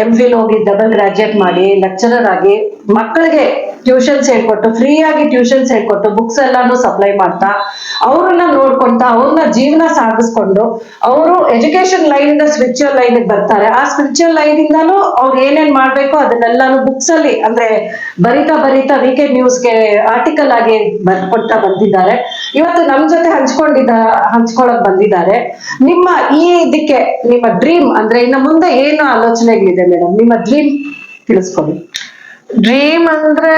MPhil ಹೋಗಿ ಡಬಲ್ ಗ್ರಾಜುಯೇಟ್ ಮಾಡಿ ಲೆಕ್ಚರರ್ ಆಗಿ ಮಕ್ಕಳಿಗೆ ಟ್ಯೂಷನ್ಸ್ ಹೇಳ್ಕೊಟ್ಟು, ಫ್ರೀ ಆಗಿ ಟ್ಯೂಷನ್ಸ್ ಹೇಳ್ಕೊಟ್ಟು, ಬುಕ್ಸ್ ಎಲ್ಲಾನು ಸಪ್ಲೈ ಮಾಡ್ತಾ, ಅವ್ರನ್ನ ನೋಡ್ಕೊಂತ ಅವ್ರನ್ನ ಜೀವನ ಸಾಗಿಸ್ಕೊಂಡು ಅವರು ಎಜುಕೇಶನ್ ಲೈನ್ ಇಂದ ಸ್ಪಿರಿಚುವಲ್ ಲೈನ್ ಬರ್ತಾರೆ. ಆ ಸ್ಪಿರಿಚುವಲ್ ಲೈನ್ ಇಂದಾನು ಅವ್ರು ಏನೇನ್ ಮಾಡ್ಬೇಕು ಅದನ್ನೆಲ್ಲಾನು ಬುಕ್ಸ್ ಅಲ್ಲಿ ಅಂದ್ರೆ ಬರಿತಾ ವೀಕೆಂಡ್ ನ್ಯೂಸ್ಗೆ ಆರ್ಟಿಕಲ್ ಆಗಿ ಬರ್ಕೊಡ್ತಾ ಬಂದಿದ್ದಾರೆ. ಇವತ್ತು ನಮ್ ಜೊತೆ ಹಂಚ್ಕೊಳಕ್ ಬಂದಿದ್ದಾರೆ. ನಿಮ್ಮ ಈ ಇದಕ್ಕೆ ನಿಮ್ಮ ಡ್ರೀಮ್ ಅಂದ್ರೆ ಇನ್ನು ಮುಂದೆ ಏನು ಆಲೋಚನೆಗಳಿದೆ ಮೇಡಮ್? ನಿಮ್ಮ ಡ್ರೀಮ್ ತಿಳಿಸ್ಕೊಡಿ. ಡ್ರೀಮ್ ಅಂದ್ರೆ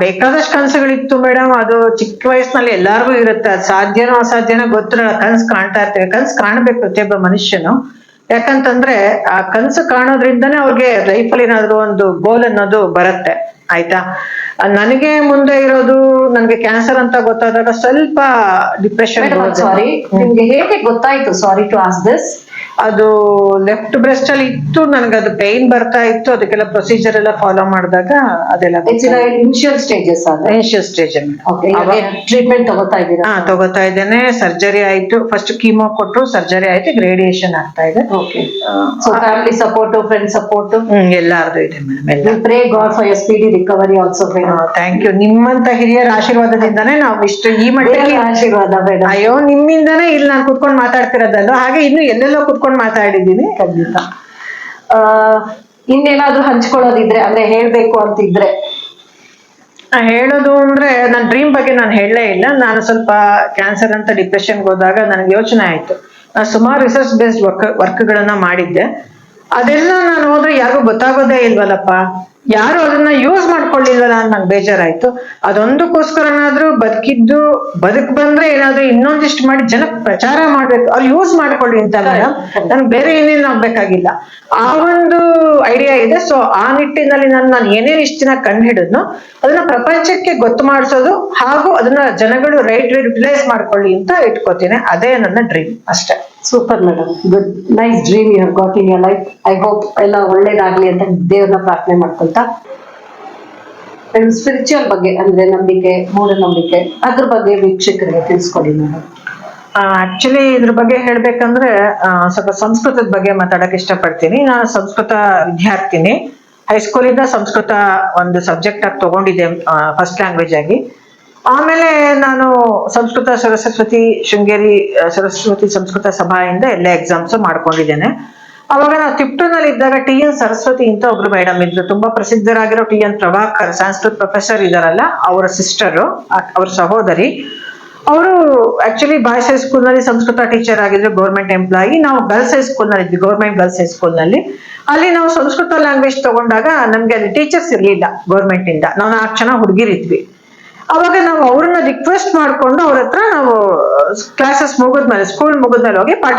ಬೇಕಾದಷ್ಟು ಕನಸುಗಳಿತ್ತು ಮೇಡಮ್. ಅದು ಚಿಕ್ಕ ವಯಸ್ಸಿನಲ್ಲಿ ಎಲ್ಲಾರ್ಗು ಇರುತ್ತೆ. ಅದು ಸಾಧ್ಯನೋ ಅಸಾಧ್ಯನೋ ಗೊತ್ತಿರಲ್ಲ. ಕನ್ಸು ಕಾಣ್ತಾ ಇರ್ತೇವೆ. ಕನ್ಸು ಕಾಣ್ಬೇಕು ಪ್ರತಿಯೊಬ್ಬ ಮನುಷ್ಯನು. ಯಾಕಂತಂದ್ರೆ ಆ ಕನ್ಸು ಕಾಣೋದ್ರಿಂದನೇ ಅವ್ರಿಗೆ ಲೈಫಲ್ಲಿ ಏನಾದ್ರು ಒಂದು ಗೋಲ್ ಅನ್ನೋದು ಬರುತ್ತೆ. ಆಯ್ತಾ? ನನಗೆ ಮುಂದೆ ಇರೋದು, ನನ್ಗೆ ಕ್ಯಾನ್ಸರ್ ಅಂತ ಗೊತ್ತಾದಾಗ ಸ್ವಲ್ಪ ಡಿಪ್ರೆಷನ್. ಸಾರಿ, ನಿಮ್ಗೆ ಹೇಗೆ ಗೊತ್ತಾಯ್ತು? Sorry to ask this. ಅದು ಲೆಫ್ಟ್ ಬ್ರೆಸ್ಟ್ ಅಲ್ಲಿ ಇತ್ತು. ನನಗೆ ಅದು ಪೈನ್ ಬರ್ತಾ ಇತ್ತು. ಅದಕ್ಕೆಲ್ಲ ಪ್ರೊಸೀಜರ್ ಎಲ್ಲ ಫಾಲೋ ಮಾಡಿದಾಗ ಅದೆಲ್ಲ initial stages. Initial stage. Treatment ತಗೋತಾ ಇದ್ದೀರಾ? ತಗೋತಾ ಇದ್ದೇನೆ. ಸರ್ಜರಿ ಆಯ್ತು. ಫಸ್ಟ್ ಕೀಮೋ ಕೊಟ್ಟರು, ಸರ್ಜರಿ ಆಯ್ತು, ರೇಡಿಯೇಷನ್ ಆಗ್ತಾ ಇದೆ. ಫ್ಯಾಮಿಲಿ ಸಪೋರ್ಟ್, ಫ್ರೆಂಡ್ ಸಪೋರ್ಟ್ ಎಲ್ಲಾರ್ದು ಇದೆ madam. Pray god for your speedy recovery also. Thank you. ನಿಮ್ಮಂತ ಹಿರಿಯರ ಆಶೀರ್ವಾದದಿಂದಾನೇ ನಾವು ಇಷ್ಟು ಈ ಮಟ್ಟಿಗೆ. ಆಶೀರ್ವಾದ ಬೇಡ. ಅಯ್ಯೋ, ನಿಮ್ಮಿಂದಾನೇ ಇಲ್ಲಿ ನಾನು ಕುತ್ಕೊಂಡು ಮಾತಾಡ್ತಿರೋದಲ್ಲ. ಹಾಗೆ ಇನ್ನು ಎಲ್ಲೆಲ್ಲೋ ಕುತ್ಕೊಂಡು ಮಾತಾಡಿದ್ದೀನಿ. ಖಂಡಿತ. ಇನ್ನೇನಾದ್ರೂ ಹಂಚ್ಕೊಳ್ಳೋದಿದ್ರೆ ಅಂದ್ರೆ ಹೇಳ್ಬೇಕು ಅಂತಿದ್ರೆ? ಹೇಳೋದು ಅಂದ್ರೆ ನನ್ನ ಡ್ರೀಮ್ ಬಗ್ಗೆ ನಾನು ಹೇಳಲೇ ಇಲ್ಲ. ನಾನು ಸ್ವಲ್ಪ ಕ್ಯಾನ್ಸರ್ ಅಂತ ಡಿಪ್ರೆಷನ್ಗೆ ಹೋದಾಗ ನನಗೆ ಯೋಚನೆ ಆಯ್ತು. ನಾನು ಸುಮಾರು ರಿಸರ್ಚ್ ಬೇಸ್ಡ್ ವರ್ಕ್ಗಳನ್ನ ಮಾಡಿದ್ದೆ. ಅದೆಲ್ಲ ನಾನು ಹೋದ್ರೆ ಯಾರಿಗೂ ಗೊತ್ತಾಗೋದೇ ಇಲ್ವಲ್ಲಪ್ಪ, ಯಾರು ಅದನ್ನ ಯೂಸ್ ಮಾಡ್ಕೊಳ್ಳಿಲ್ವಲ್ಲ ಅಂತ ನಂಗೆ ಬೇಜಾರಾಯ್ತು. ಅದೊಂದಕ್ಕೋಸ್ಕರನಾದ್ರೂ ಬದುಕ್ ಬಂದ್ರೆ ಏನಾದ್ರೂ ಇನ್ನೊಂದಿಷ್ಟು ಮಾಡಿ ಜನಕ್ಕೆ ಪ್ರಚಾರ ಮಾಡ್ಬೇಕು, ಅವ್ರು ಯೂಸ್ ಮಾಡ್ಕೊಳ್ಳಿ ಅಂತ ಮೇಡಮ್. ನನ್ಗೆ ಬೇರೆ ಏನೇನು ಆಗ್ಬೇಕಾಗಿಲ್ಲ. ಆ ಒಂದು ಐಡಿಯಾ ಇದೆ. ಸೊ ಆ ನಿಟ್ಟಿನಲ್ಲಿ ನಾನು ಏನೇನು ಇಷ್ಟು ದಿನ ಕಂಡು ಹಿಡಿದ್ನೋ ಅದನ್ನ ಪ್ರಪಂಚಕ್ಕೆ ಗೊತ್ತು ಮಾಡಿಸೋದು, ಹಾಗೂ ಅದನ್ನ ಜನಗಳು ರೈಟ್ ಯುಟಿಲೈಸ್ ಮಾಡ್ಕೊಳ್ಳಿ ಅಂತ ಇಟ್ಕೋತೀನಿ. ಅದೇ ನನ್ನ ಡ್ರೀಮ್ ಅಷ್ಟೇ. Super madam, good, nice dream you have got in your life. I hope ಎಲ್ಲ ಒಳ್ಳೇದಾಗ್ಲಿ ಅಂತ ದೇವ್ರನ್ನ ಪ್ರಾರ್ಥನೆ ಮಾಡ್ಕೊಂತ, ಸ್ಪಿರಿಚುವಲ್ ಬಗ್ಗೆ ಅಂದ್ರೆ ನಂಬಿಕೆ, ಮೂಢನಂಬಿಕೆ, ಅದ್ರ ಬಗ್ಗೆ ವೀಕ್ಷಕರಿಗೆ ತಿಳಿಸ್ಕೊಡಿ ಮೇಡಮ್. ಆಕ್ಚುಲಿ ಇದ್ರ ಬಗ್ಗೆ ಹೇಳ್ಬೇಕಂದ್ರೆ ಸ್ವಲ್ಪ ಸಂಸ್ಕೃತದ ಬಗ್ಗೆ ಮಾತಾಡಕ್ ಇಷ್ಟಪಡ್ತೀನಿ. ನಾನು ಸಂಸ್ಕೃತ ವಿದ್ಯಾರ್ಥಿನಿ. ಹೈಸ್ಕೂಲಿಂದ ಸಂಸ್ಕೃತ ಒಂದು ಸಬ್ಜೆಕ್ಟ್ ಆಗಿ ತಗೊಂಡಿದ್ದೆ ಫಸ್ಟ್ ಲ್ಯಾಂಗ್ವೇಜ್ ಆಗಿ. ಆಮೇಲೆ ನಾನು ಸಂಸ್ಕೃತ ಶೃಂಗೇರಿ ಸರಸ್ವತಿ ಸಂಸ್ಕೃತ ಸಭಾಯಿಂದ ಎಲ್ಲ ಎಕ್ಸಾಮ್ಸ್ ಮಾಡ್ಕೊಂಡಿದ್ದೇನೆ. ಅವಾಗ ನಾವು ತಿಪ್ಟೂನಲ್ಲಿ ಇದ್ದಾಗ TN ಸರಸ್ವತಿ ಅಂತ ಒಬ್ರು ಮೇಡಮ್ ಇದ್ರು. ತುಂಬಾ ಪ್ರಸಿದ್ಧರಾಗಿರೋ TN ಪ್ರಭಾಕರ್ ಸಂಸ್ಕೃತ್ ಪ್ರೊಫೆಸರ್ ಇದಾರಲ್ಲ, ಅವರ ಸಿಸ್ಟರು, ಅವ್ರ ಸಹೋದರಿ. ಅವರು ಆಕ್ಚುಲಿ ಬಾಯ್ಸ್ ಹೈಸ್ಕೂಲ್ ನಲ್ಲಿ ಸಂಸ್ಕೃತ ಟೀಚರ್ ಆಗಿದ್ರು, ಗೌರ್ಮೆಂಟ್ ಎಂಪ್ಲಾಯಿ. ನಾವು ಗರ್ಲ್ಸ್ ಹೈಸ್ಕೂಲ್ ನಲ್ಲಿ ಇದ್ವಿ, ಗೌರ್ಮೆಂಟ್ ಗರ್ಲ್ಸ್ ಹೈಸ್ಕೂಲ್ ನಲ್ಲಿ. ಅಲ್ಲಿ ನಾವು ಸಂಸ್ಕೃತ ಲ್ಯಾಂಗ್ವೇಜ್ ತಗೊಂಡಾಗ ನಮ್ಗೆ ಅಲ್ಲಿ ಟೀಚರ್ಸ್ ಇರ್ಲಿಲ್ಲ ಗೌರ್ಮೆಂಟ್ ಇಂದ. ನಾವು 4 ಜನ ಹುಡುಗಿರಿದ್ವಿ. ಅವಾಗ ನಾವು ಅವ್ರನ್ನ ರಿಕ್ವೆಸ್ಟ್ ಮಾಡ್ಕೊಂಡು ಅವ್ರ ಹತ್ರ ನಾವು ಕ್ಲಾಸಸ್ ಮುಗಿದ್ಮೇಲೆ, ಸ್ಕೂಲ್ ಮುಗಿದ್ಮೇಲೆ ಹೋಗಿ ಪಾಠ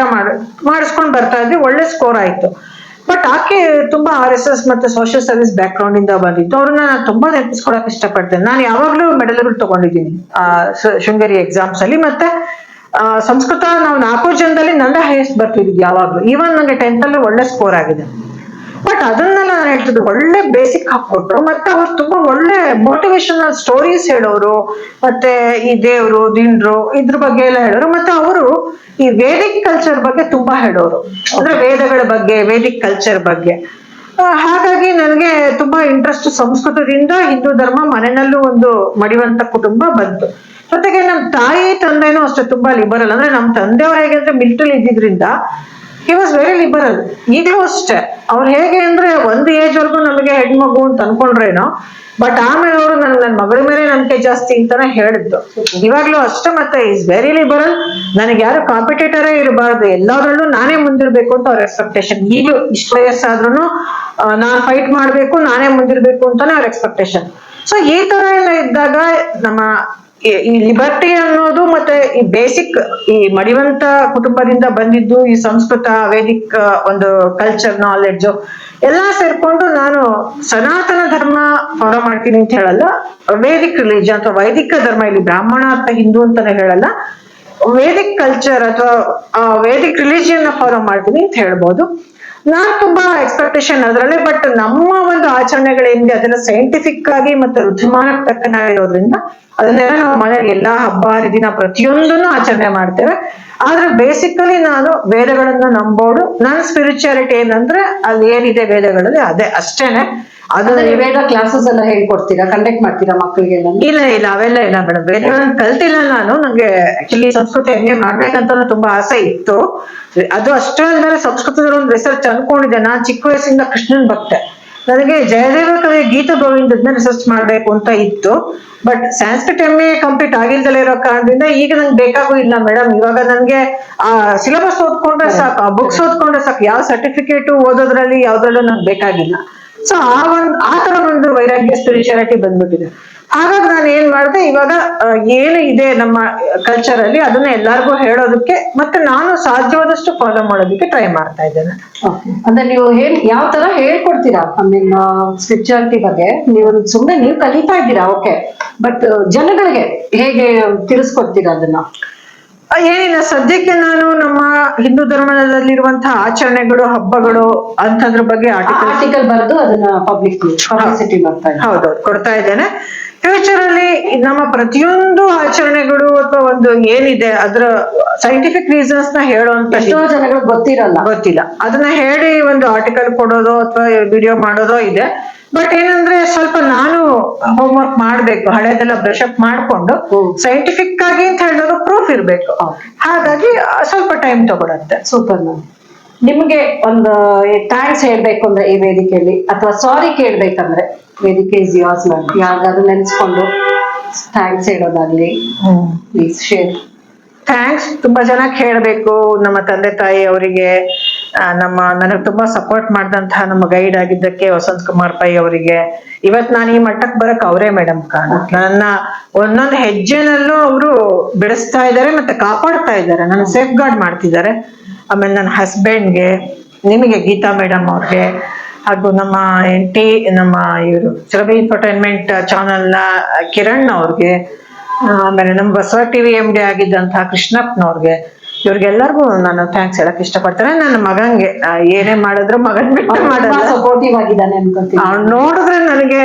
ಮಾಡಿಸ್ಕೊಂಡು ಬರ್ತಾ ಇದ್ವಿ. ಒಳ್ಳೆ ಸ್ಕೋರ್ ಆಯ್ತು. ಬಟ್ ಆಕೆ ತುಂಬಾ RSS ಮತ್ತೆ ಸೋಷಿಯಲ್ ಸರ್ವಿಸ್ ಬ್ಯಾಕ್ ಗ್ರೌಂಡ್ ಇಂದ ಬಂದಿತ್ತು. ಅವ್ರನ್ನ ನಾನು ತುಂಬಾ ನೆನಪಿಸ್ಕೊಳಕ್ ಇಷ್ಟಪಡ್ತೇನೆ. ನಾನು ಯಾವಾಗ್ಲೂ ಮೆಡಲ್ಗಳು ತಗೊಂಡಿದ್ದೀನಿ ಶೃಂಗೇರಿ ಎಕ್ಸಾಮ್ಸ್ ಅಲ್ಲಿ. ಮತ್ತೆ ಸಂಸ್ಕೃತ ನಾವು 4 ಜನದಲ್ಲಿ ನಂದೇ ಹೈಯೆಸ್ಟ್ ಬರ್ತಿದ್ವಿ ಯಾವಾಗ್ಲೂ. ಈವನ್ ನಂಗೆ 10th ಅಲ್ಲಿ ಒಳ್ಳೆ ಸ್ಕೋರ್ ಆಗಿದೆ. ಬಟ್ ಅದನ್ನೆಲ್ಲ ನಾನು ಹೇಳ್ತಿದ್ದು ಒಳ್ಳೆ ಬೇಸಿಕ್ ಹಾಕೊಟ್ರು. ಮತ್ತೆ ಅವ್ರು ತುಂಬಾ ಒಳ್ಳೆ ಮೋಟಿವೇಶನಲ್ ಸ್ಟೋರೀಸ್ ಹೇಳೋರು, ಮತ್ತೆ ಈ ದೇವ್ರು ದಿಂಡ್ರು ಇದ್ರ ಬಗ್ಗೆ ಎಲ್ಲ ಹೇಳೋರು. ಮತ್ತೆ ಅವರು ಈ ವೇದಿಕ್ ಕಲ್ಚರ್ ಬಗ್ಗೆ ತುಂಬಾ ಹೇಳೋರು, ಅಂದ್ರೆ ವೇದಗಳ ಬಗ್ಗೆ, ವೇದಿಕ್ ಕಲ್ಚರ್ ಬಗ್ಗೆ. ಹಾಗಾಗಿ ನನಗೆ ತುಂಬಾ ಇಂಟ್ರೆಸ್ಟ್. ಸಂಸ್ಕೃತದಿಂದ ಹಿಂದೂ ಧರ್ಮ ಮನೆಯಲ್ಲೂ ಒಂದು ಮಡಿವಂತ ಕುಟುಂಬ ಬಂತು. ಜೊತೆಗೆ ನಮ್ಮ ತಾಯಿ ತಂದೆನೂ ಅಷ್ಟೇ ತುಂಬಾ ಲಿಬರಲ್. ಅಂದ್ರೆ ನಮ್ಮ ತಂದೆಯವ್ರು ಹೇಗೆ ಅಂದ್ರೆ ಮಿಲಿಟರಿ ಇದ್ದಿದ್ರಿಂದ ಹಿ ವಾಸ್ ವೆರಿ ಲಿಬರಲ್. ಈಗಲೂ ಅಷ್ಟೇ. ಅವ್ರು ಹೇಗೆ ಅಂದ್ರೆ ಒಂದು ಏಜ್ ವರ್ಗು ನಮಗೆ ಹೆಣ್ಮಗು ಅಂತ ಅನ್ಕೊಂಡ್ರೇನೋ, ಬಟ್ ಆಮೇಲೆ ಅವರು ನನ್ನ ಮಗಳ ಮೇಲೆ ನಂಬಿಕೆ ಜಾಸ್ತಿ ಅಂತಾನೆ ಹೇಳಿದ್ದು. ಇವಾಗ್ಲೂ ಅಷ್ಟೇ. ಮತ್ತೆ ಈಸ್ ವೆರಿ ಲಿಬರಲ್. ನನಗೆ ಯಾರು ಕಾಂಪಿಟೇಟರೇ ಇರಬಾರ್ದು, ಎಲ್ಲಾದ್ರಲ್ಲೂ ನಾನೇ ಮುಂದಿರ್ಬೇಕು ಅಂತ ಅವ್ರ ಎಕ್ಸ್ಪೆಕ್ಟೇಷನ್. ಈಗಲೂ ಇಷ್ಟು ವಯಸ್ಸಾದ್ರೂ ನಾನು ಫೈಟ್ ಮಾಡ್ಬೇಕು, ನಾನೇ ಮುಂದಿರ್ಬೇಕು ಅಂತಾನೆ ಅವ್ರ ಎಕ್ಸ್ಪೆಕ್ಟೇಷನ್. ಸೊ ಈ ತರ ಎಲ್ಲ ಇದ್ದಾಗ ನಮ್ಮ ಈ ಲಿಬರ್ಟಿ ಅನ್ನೋದು ಮತ್ತೆ ಈ ಬೇಸಿಕ್ ಈ ಮಡಿವಂತ ಕುಟುಂಬದಿಂದ ಬಂದಿದ್ದು ಈ ಸಂಸ್ಕೃತ ವೇದಿಕ್ ಒಂದು ಕಲ್ಚರ್ ನಾಲೆಡ್ಜ್ ಎಲ್ಲ ಸೇರ್ಕೊಂಡು ನಾನು ಸನಾತನ ಧರ್ಮ ಫಾಲೋ ಮಾಡ್ತೀನಿ ಅಂತ ಹೇಳಲ್ಲ, ವೇದಿಕ್ ರಿಲಿಜನ್ ಅಥವಾ ವೈದಿಕ ಧರ್ಮ, ಇಲ್ಲಿ ಬ್ರಾಹ್ಮಣ ಅಥವಾ ಹಿಂದೂ ಅಂತಾನೆ ಹೇಳಲ್ಲ, ವೇದಿಕ್ ಕಲ್ಚರ್ ಅಥವಾ ವೇದಿಕ್ ರಿಲಿಜಿಯನ್ ಫಾಲೋ ಮಾಡ್ತೀನಿ ಅಂತ ಹೇಳ್ಬೋದು. ನಾನ್ ತುಂಬಾ ಎಕ್ಸ್ಪೆಕ್ಟೇಷನ್ ಅದರಲ್ಲೇ, ಬಟ್ ನಮ್ಮ ಒಂದು ಆಚರಣೆಗಳೇನಿದೆ ಅದನ್ನ ಸೈಂಟಿಫಿಕ್ ಆಗಿ ಮತ್ತೆ ಋತುಮಾನಕ್ಕೆ ತಕ್ಕನಾಗಿರೋದ್ರಿಂದ ಅದನ್ನೆಲ್ಲ ನಾವು ಮನೆಯಲ್ಲಿ ಎಲ್ಲಾ ಹಬ್ಬ ಹರಿದಿನ ಪ್ರತಿಯೊಂದನ್ನು ಆಚರಣೆ ಮಾಡ್ತೇವೆ. ಆದ್ರೆ ಬೇಸಿಕಲಿ ನಾನು ವೇದಗಳನ್ನ ನಂಬೋಡು. ನನ್ನ ಸ್ಪಿರಿಚುಯಾಲಿಟಿ ಏನಂದ್ರೆ ಅಲ್ಲಿ ಏನಿದೆ ವೇದಗಳಲ್ಲಿ ಅದೇ ಅಷ್ಟೇನೆ. ಅದನ್ನ ವೇದ ಕ್ಲಾಸಸ್ ಎಲ್ಲ ಹೇಳ್ಕೊಡ್ತೀರಾ, ಕಂಡಕ್ಟ್ ಮಾಡ್ತೀರಾ ಮಕ್ಕಳಿಗೆಲ್ಲ? ಇಲ್ಲ ಅವೆಲ್ಲ ಇಲ್ಲ ಮೇಡಮ್, ವೇದಗಳನ್ನ ಕಲ್ತಿಲ್ಲ ನಾನು. ನಂಗೆ ಆಕ್ಚುಲಿ ಸಂಸ್ಕೃತ ಹೆಂಗೆ ಮಾಡ್ಬೇಕಂತ ತುಂಬಾ ಆಸೆ ಇತ್ತು. ಅದು ಅಷ್ಟೇ ಅಲ್ಲದೆ ಸಂಸ್ಕೃತದಲ್ಲಿ ಒಂದು ರಿಸರ್ಚ್ ಅನ್ಕೊಂಡಿದ್ದೆ. ನಾನ್ ಚಿಕ್ಕ ವಯಸ್ಸಿಂದ ಕೃಷ್ಣನ್ ಭಕ್ತೆ. ನನಗೆ ಜಯದೇವ ಕವಿ ಗೀತ ಗೋವಿಂದದ್ನ ರಿಸರ್ಚ್ ಮಾಡ್ಬೇಕು ಅಂತ ಇತ್ತು. ಬಟ್ ಸಂಸ್ಕೃತ MA ಕಂಪ್ಲೀಟ್ ಆಗಿಲ್ದಲೇ ಇರೋ ಕಾರಣದಿಂದ ಈಗ ನಂಗೆ ಬೇಕಾಗೂ ಇಲ್ಲ ಮೇಡಮ್. ಇವಾಗ ನನ್ಗೆ ಆ ಸಿಲೆಬಸ್ ಓದ್ಕೊಂಡ್ರೆ ಸಾಕು, ಆ ಬುಕ್ಸ್ ಓದ್ಕೊಂಡ್ರೆ ಸಾಕು, ಯಾವ ಸರ್ಟಿಫಿಕೇಟ್ ಓದೋದ್ರಲ್ಲಿ ಯಾವ್ದ್ರಲ್ಲೂ ನಂಗೆ ಬೇಕಾಗಿಲ್ಲ. ಸೊ ಆ ತರ ಒಂದು ವೈರಾಗ್ಯ ಸ್ಪಿರಿಚುಯಾಲಿಟಿ ಬಂದ್ಬಿಟ್ಟಿದೆ. ಹಾಗಾಗಿ ನಾನು ಏನ್ ಮಾಡಿದೆ, ಇವಾಗ ಏನು ಇದೆ ನಮ್ಮ ಕಲ್ಚರ್ ಅಲ್ಲಿ ಅದನ್ನ ಎಲ್ಲಾರ್ಗು ಹೇಳೋದಕ್ಕೆ ಮತ್ತೆ ನಾನು ಸಾಧ್ಯವಾದಷ್ಟು ಫಾಲೋ ಮಾಡೋದಕ್ಕೆ ಟ್ರೈ ಮಾಡ್ತಾ ಇದ್ದೇನೆ. ಅಂದ್ರೆ ನೀವು ಯಾವ ತರ ಹೇಳ್ಕೊಡ್ತೀರಾ? ಐ ಮೀನ್ ಸ್ಪಿರಿಚುಯಾಲಿಟಿ ಬಗ್ಗೆ ಸುಮ್ಮನೆ ನೀವು ಕಲಿತಾ ಇದ್ದೀರಾ, ಓಕೆ, ಬಟ್ ಜನಗಳಿಗೆ ಹೇಗೆ ತಿಳಿಸ್ಕೊಡ್ತೀರಾ ಅದನ್ನ? ಏನಿಲ್ಲ, ಸದ್ಯಕ್ಕೆ ನಾನು ನಮ್ಮ ಹಿಂದೂ ಧರ್ಮದಲ್ಲಿರುವಂತಹ ಆಚರಣೆಗಳು, ಹಬ್ಬಗಳು ಅಂತದ್ರ ಬಗ್ಗೆ ಆರ್ಟಿಕಲ್ ಬರೆದು ಅದನ್ನ ಪಬ್ಲಿಸಿಟಿ ಮಾಡ್ತಾ ಇದ್ದೀನಿ. ಹೌದು, ಕೊಡ್ತಾ ಇದ್ದೇನೆ. ಫ್ಯೂಚರ್ ಅಲ್ಲಿ ನಮ್ಮ ಪ್ರತಿಯೊಂದು ಆಚರಣೆಗಳು ಅಥವಾ ಒಂದು ಏನಿದೆ ಅದರ ಸೈಂಟಿಫಿಕ್ ರೀಸನ್ಸ್ ನ ಹೇಳುವಂತ ಎಷ್ಟೋ ಜನಗಳು ಗೊತ್ತಿಲ್ಲ. ಅದನ್ನ ಹೇಳಿ ಒಂದು ಆರ್ಟಿಕಲ್ ಕೊಡೋದು ಅಥವಾ ವಿಡಿಯೋ ಮಾಡೋದೋ ಇದೆ. ಬಟ್ ಏನಂದ್ರೆ ಸ್ವಲ್ಪ ನಾನು ಹೋಮ್ವರ್ಕ್ ಮಾಡ್ಬೇಕು, ಹಳೆದೆಲ್ಲ ಬ್ರಷ್ ಅಪ್ ಮಾಡ್ಕೊಂಡು ಸೈಂಟಿಫಿಕ್ ಆಗಿ ಅಂತ ಹೇಳೋದು ಪ್ರೂಫ್ ಇರ್ಬೇಕು. ಹಾಗಾಗಿ ಸ್ವಲ್ಪ ಟೈಮ್ ತಗೊಳತ್ತೆ. Super ma'am. ನಿಮ್ಗೆ ಒಂದು ಥ್ಯಾಂಕ್ಸ್ ಹೇಳ್ಬೇಕು ಅಂದ್ರೆ ಈ ವೇದಿಕೆಯಲ್ಲಿ, ಅಥವಾ ಸಾರಿ ಕೇಳ್ಬೇಕಂದ್ರೆ ವೇದಿಕೆ ಇಸ್ ಯೋರ್ಸ್ ಮ್ಯಾಮ್. ಯಾರಿಗಾದ್ರೂ ನೆನ್ಸ್ಕೊಂಡು ಥ್ಯಾಂಕ್ಸ್ ಹೇಳೋದಾಗ್ಲಿ, ಪ್ಲೀಸ್ ಶೇರ್. ಥ್ಯಾಂಕ್ಸ್ ತುಂಬಾ ಜನಕ್ಕೆ ಹೇಳ್ಬೇಕು. ನಮ್ಮ ತಂದೆ ತಾಯಿ ಅವರಿಗೆ, ನನಗೆ ತುಂಬಾ ಸಪೋರ್ಟ್ ಮಾಡಿದಂತಹ ನಮ್ಮ ಗೈಡ್ ಆಗಿದ್ದಕ್ಕೆ ವಸಂತ್ ಕುಮಾರ್ ಪೈ ಅವರಿಗೆ. ಇವತ್ ನಾನು ಈ ಮಟ್ಟಕ್ಕೆ ಬರಕ್ ಅವರೇ ಮೇಡಮ್ ಕಾರಣ. ನನ್ನ ಒಂದೊಂದು ಹೆಜ್ಜೆನಲ್ಲೂ ಅವರು ಬಿಡಿಸ್ತಾ ಇದ್ದಾರೆ ಮತ್ತೆ ಕಾಪಾಡ್ತಾ ಇದ್ದಾರೆ, ನನ್ನ ಸೇಫ್ ಗಾರ್ಡ್ ಮಾಡ್ತಿದ್ದಾರೆ. ಆಮೇಲೆ ನನ್ನ ಹಸ್ಬೆಂಡ್ಗೆ, ನಿಮಗೆ ಗೀತಾ ಮೇಡಮ್ ಅವ್ರಿಗೆ, ಹಾಗೂ ನಮ್ಮ ನಮ್ಮ ಇವರು ಸುರಭಿ ಎಂಟರ್ಟೈನ್ಮೆಂಟ್ ಚಾನಲ್ ನ ಕಿರಣ್ ಅವ್ರಿಗೆ, ಆಮೇಲೆ ನಮ್ಮ ಬಸವ ಟಿವಿ MD ಆಗಿದ್ದಂತಹ ಕೃಷ್ಣಪ್ಪನವ್ರಿಗೆ, ಇವ್ರಿಗೆಲ್ಲರಿಗೂ ನಾನು ಥ್ಯಾಂಕ್ಸ್ ಹೇಳಕ್ ಇಷ್ಟಪಡ್ತೇನೆ. ನನ್ನ ಮಗಂಗೆ ಏನೇ ಮಾಡಿದ್ರು ಮಗನ್ ಬಿಟ್ಟು ಮಾಡಲ್ಲ, ಸಪೋರ್ಟಿವ್ ಆಗಿದ್ದಾನೆ ಅನ್ಕೊಂತೀನಿ. ಅವ್ನು ನೋಡಿದ್ರೆ ನನಗೆ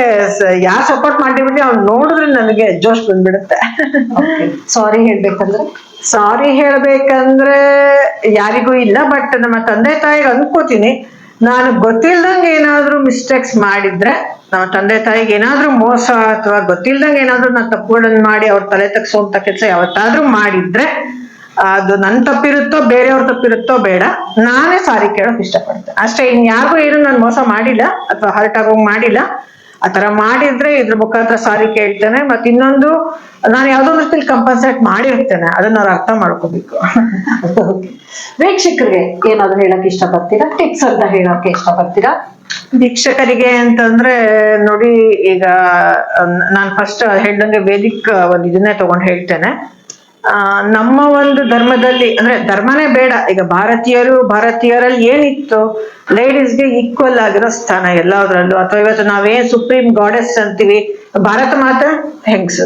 ಯಾರು ಸಪೋರ್ಟ್ ಮಾಡಿಬಿಟ್ಟು ಅವ್ನು ನೋಡಿದ್ರೆ ನನಗೆ ಜೋಶ್ ಬಂದ್ಬಿಡುತ್ತೆ. ಸಾರಿ ಹೇಳ್ಬೇಕಂದ್ರೆ ಯಾರಿಗೂ ಇಲ್ಲ, ಬಟ್ ನಮ್ಮ ತಂದೆ ತಾಯಿಗೆ ಅನ್ಕೋತೀನಿ, ನಾನು ಗೊತ್ತಿಲ್ದಂಗೆ ಏನಾದ್ರೂ ಮಿಸ್ಟೇಕ್ಸ್ ಮಾಡಿದ್ರೆ, ನಮ್ಮ ತಂದೆ ತಾಯಿಗೆ ಏನಾದ್ರೂ ಮೋಸ ಅಥವಾ ಗೊತ್ತಿಲ್ದಂಗೆ ಏನಾದ್ರೂ ನಾನು ತಪ್ಪುಗಳನ್ನ ಮಾಡಿ ಅವ್ರ ತಲೆ ತಗ್ಸೋಂತ ಕೆಲಸ ಯಾವತ್ತಾದ್ರೂ ಮಾಡಿದ್ರೆ ಅದು ನನ್ ತಪ್ಪಿರುತ್ತೋ ಬೇರೆಯವ್ರ ತಪ್ಪಿರುತ್ತೋ ಬೇಡ, ನಾನೇ ಸಾರಿ ಕೇಳೋಕ್ ಇಷ್ಟಪಡ್ತೇನೆ ಅಷ್ಟೇ. ಯಾರಿಗೂ ಏನು ನಾನು ಮೋಸ ಮಾಡಿಲ್ಲ ಅಥವಾ ಹರ್ಟ್ ಆಗೋಂಗ್ ಮಾಡಿಲ್ಲ. ಆತರ ಮಾಡಿದ್ರೆ ಇದ್ರ ಮುಖಾಂತರ ಸಾರಿ ಕೇಳ್ತೇನೆ. ಮತ್ತೆ ಇನ್ನೊಂದು, ನಾನು ಯಾವ್ದೋ ರೀತಿಲಿ ಕಂಪನ್ಸೇಟ್ ಮಾಡಿರ್ತೇನೆ, ಅದನ್ನ ಅವ್ರು ಅರ್ಥ ಮಾಡ್ಕೋಬೇಕು. ವೀಕ್ಷಕರಿಗೆ ಏನಾದ್ರು ಹೇಳಕ್ ಇಷ್ಟಪಡ್ತೀರಾ? ಟಿಪ್ಸ್ ಅಂತ ಹೇಳಕ್ಕೆ ಇಷ್ಟಪಡ್ತೀರಾ? ವೀಕ್ಷಕರಿಗೆ ಅಂತಂದ್ರೆ ನೋಡಿ, ಈಗ ನಾನು ಫಸ್ಟ್ ಹೇಳ್ದಂಗೆ ವೇದಿಕ್ ಒಂದು ಇದನ್ನೇ ತಗೊಂಡು ಹೇಳ್ತೇನೆ. ನಮ್ಮ ಒಂದು ಧರ್ಮದಲ್ಲಿ ಅಂದ್ರೆ ಧರ್ಮನೇ ಬೇಡ, ಈಗ ಭಾರತೀಯರಲ್ಲಿ ಏನಿತ್ತು, ಲೇಡೀಸ್ಗೆ ಈಕ್ವಲ್ ಆಗಿರೋ ಸ್ಥಾನ ಎಲ್ಲಾದ್ರಲ್ಲೂ. ಅಥವಾ ಇವತ್ತು ನಾವೇನ್ ಸುಪ್ರೀಂ ಗಾಡೆಸ್ ಅಂತೀವಿ, ಭಾರತ ಮಾತ್ರ ಹೆಂಗ್ಸು.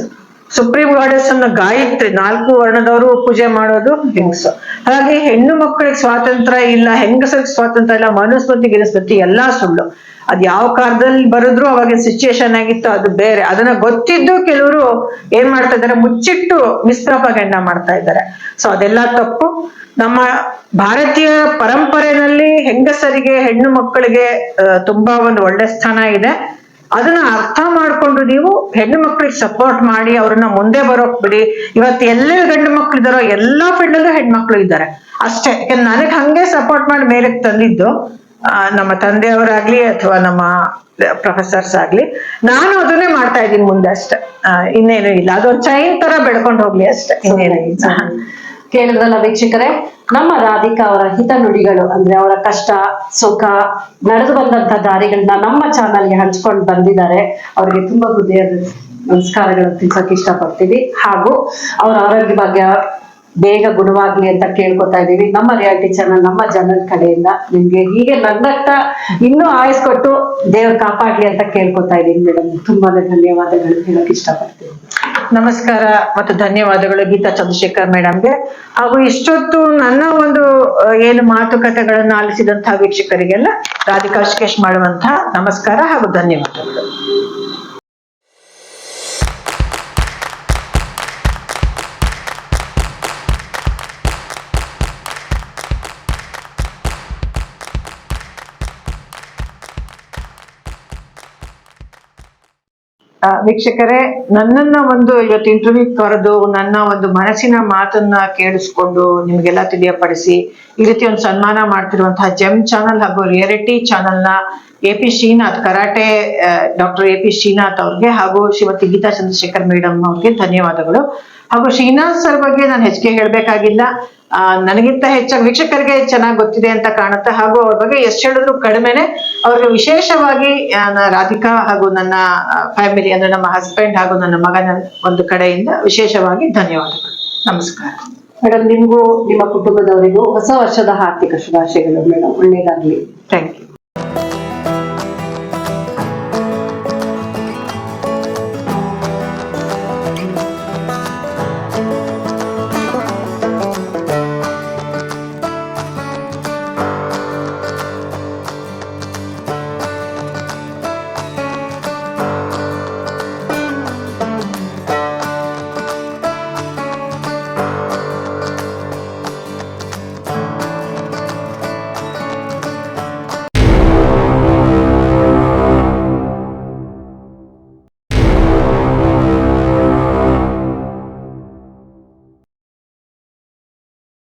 ಸುಪ್ರೀಂ ಗಾಡೆಸ್ ಅನ್ನ ಗಾಯತ್ರಿ, 4 ವರ್ಣದವರು ಪೂಜೆ ಮಾಡೋದು ಹೆಂಗಸು. ಹಾಗಾಗಿ ಹೆಣ್ಣು ಮಕ್ಕಳಿಗೆ ಸ್ವಾತಂತ್ರ್ಯ ಇಲ್ಲ, ಹೆಂಗಸರಿಗೆ ಸ್ವಾತಂತ್ರ್ಯ ಇಲ್ಲ, ಮನುಸ್ಮೃತಿ ಗಿರಿಸ್ಮೃತಿ ಎಲ್ಲಾ ಸುಳ್ಳು. ಅದ್ ಯಾವ ಕಾಲದಲ್ಲಿ ಬರೆದ್ರು ಅವಾಗಿನ ಸಿಚುಯೇಷನ್ ಆಗಿತ್ತು, ಅದು ಬೇರೆ. ಅದನ್ನ ಗೊತ್ತಿದ್ದು ಕೆಲವರು ಏನ್ ಮಾಡ್ತಾ ಇದಾರೆ, ಮುಚ್ಚಿಟ್ಟು ಮಿಸ್ಪ್ರಪಗಂಡ ಮಾಡ್ತಾ ಇದ್ದಾರೆ. ಸೊ ಅದೆಲ್ಲ ತಪ್ಪು. ನಮ್ಮ ಭಾರತೀಯ ಪರಂಪರೆಯಲ್ಲಿ ಹೆಂಗಸರಿಗೆ, ಹೆಣ್ಣು ಮಕ್ಕಳಿಗೆ ತುಂಬಾ ಒಂದು ಒಳ್ಳೆ ಸ್ಥಾನ ಇದೆ. ಅದನ್ನ ಅರ್ಥ ಮಾಡ್ಕೊಂಡು ನೀವು ಹೆಣ್ಣು ಮಕ್ಕಳಿಗೆ ಸಪೋರ್ಟ್ ಮಾಡಿ ಅವ್ರನ್ನ ಮುಂದೆ ಬರೋಕ್ ಬಿಡಿ. ಇವತ್ತು ಎಲ್ಲೇ ಗಂಡು ಮಕ್ಳು ಇದಾರೋ ಎಲ್ಲಾ ಫೀಲ್ಡಲ್ಲೂ ಹೆಣ್ಮಕ್ಳು ಇದ್ದಾರೆ ಅಷ್ಟೇ. ನನಗ್ ಹಂಗೆ ಸಪೋರ್ಟ್ ಮಾಡಿ ಮೇಲಕ್ಕೆ ತಂದಿದ್ದು ನಮ್ಮ ತಂದೆಯವರಾಗ್ಲಿ ಅಥವಾ ನಮ್ಮ ಪ್ರೊಫೆಸರ್ಸ್ ಆಗ್ಲಿ, ನಾನು ಅದನ್ನೇ ಮಾಡ್ತಾ ಇದ್ದೀನಿ ಮುಂದೆ ಅಷ್ಟೇ, ಇನ್ನೇನು ಇಲ್ಲ. ಅದೊಂದು ಚೈನ್ ತರ ಬೆಳ್ಕೊಂಡು ಹೋಗ್ಲಿ ಅಷ್ಟೇ, ಇನ್ನೇನು ಇಲ್ಲ. ಕೇಳಿದ್ರಲ್ಲ ವೀಕ್ಷಕರೇ, ನಮ್ಮ ರಾಧಿಕಾ ಅವರ ಹಿತನುಡಿಗಳು ಅಂದ್ರೆ ಅವರ ಕಷ್ಟ ಸುಖ ನಡೆದು ಬಂದಂತ ದಾರಿಗಳನ್ನ ನಮ್ಮ ಚಾನಲ್ಗೆ ಹಂಚ್ಕೊಂಡು ಬಂದಿದ್ದಾರೆ. ಅವ್ರಿಗೆ ತುಂಬಾ ಹೃದಯದ ನಮಸ್ಕಾರಗಳನ್ನು ತಿಳಿಸೋಕೆ ಇಷ್ಟಪಡ್ತೀವಿ. ಹಾಗೂ ಅವರ ಆರೋಗ್ಯ ಭಾಗ್ಯ ಬೇಗ ಗುಣವಾಗ್ಲಿ ಅಂತ ಕೇಳ್ಕೊತಾ ಇದೀವಿ. ನಮ್ಮ ರಿಯಾಲಿಟಿ ಚಾನಲ್, ನಮ್ಮ ಜನರ ಕಡೆಯಿಂದ ನಿಮ್ಗೆ ಹೀಗೆ ನನ್ನತ್ತ ಇನ್ನೂ ಆಯಸ್ಕೊಟ್ಟು ದೇವ್ರು ಕಾಪಾಡ್ಲಿ ಅಂತ ಕೇಳ್ಕೊತಾ ಇದೀನಿ ಮೇಡಮ್. ತುಂಬಾನೇ ಧನ್ಯವಾದಗಳು ಹೇಳಕ್ ಇಷ್ಟಪಡ್ತೀನಿ. ನಮಸ್ಕಾರ ಮತ್ತು ಧನ್ಯವಾದಗಳು ಗೀತಾ ಚಂದ್ರಶೇಖರ್ ಮೇಡಮ್ಗೆ, ಹಾಗೂ ಇಷ್ಟೊತ್ತು ನನ್ನ ಒಂದು ಏನು ಮಾತುಕತೆಗಳನ್ನು ಆಲಿಸಿದಂತಹ ವೀಕ್ಷಕರಿಗೆಲ್ಲ ರಾಧಿಕಾ ಶ್ರೀಕೇಶ್ ಮಾಡುವಂತಹ ನಮಸ್ಕಾರ ಹಾಗೂ ಧನ್ಯವಾದಗಳು. ವೀಕ್ಷಕರೇ, ನನ್ನನ್ನ ಒಂದು ಇವತ್ತು ಇಂಟರ್ವ್ಯೂ ಕರೆದು ನನ್ನ ಒಂದು ಮನಸ್ಸಿನ ಮಾತನ್ನ ಕೇಳಿಸ್ಕೊಂಡು ನಿಮ್ಗೆಲ್ಲ ತಿಳಿಯಪಡಿಸಿ ಈ ರೀತಿ ಒಂದು ಸನ್ಮಾನ ಮಾಡ್ತಿರುವಂತಹ ಜೆಮ್ ಚಾನಲ್ ಹಾಗೂ ರಿಯಾಲಿಟಿ ಚಾನಲ್ನ AP Srinath, karate doctor AP Srinath ಅವ್ರಿಗೆ ಹಾಗೂ ಶ್ರೀಮತಿ ಗೀತಾ ಚಂದ್ರಶೇಖರ್ ಮೇಡಮ್ ಅವ್ರಿಗೆ ಧನ್ಯವಾದಗಳು. ಹಾಗೂ ಶ್ರೀನಾಥ್ ಸರ್ ಬಗ್ಗೆ ನಾನು ಹೆಚ್ಚಿಗೆ ಹೇಳ್ಬೇಕಾಗಿಲ್ಲ, ನನಗಿಂತ ಹೆಚ್ಚಾಗಿ ವೀಕ್ಷಕರಿಗೆ ಚೆನ್ನಾಗಿ ಗೊತ್ತಿದೆ ಅಂತ ಕಾಣುತ್ತೆ. ಹಾಗೂ ಅವ್ರ ಬಗ್ಗೆ ಎಷ್ಟು ಹೇಳಿದ್ರು ಕಡಿಮೆನೆ. ಅವ್ರಿಗೆ ವಿಶೇಷವಾಗಿ ರಾಧಿಕಾ ಹಾಗೂ ನನ್ನ ಫ್ಯಾಮಿಲಿ ಅಂದ್ರೆ ನಮ್ಮ ಹಸ್ಬೆಂಡ್ ಹಾಗೂ ನನ್ನ ಮಗನ ಒಂದು ಕಡೆಯಿಂದ ವಿಶೇಷವಾಗಿ ಧನ್ಯವಾದಗಳು. ನಮಸ್ಕಾರ ಮೇಡಮ್. ನಿಮ್ಗೂ ನಿಮ್ಮ ಕುಟುಂಬದವರಿಗೂ ಹೊಸ ವರ್ಷದ ಹಾರ್ದಿಕ ಶುಭಾಶಯಗಳು ಮೇಡಮ್. ಒಳ್ಳೇದಾಗ್ಲಿ.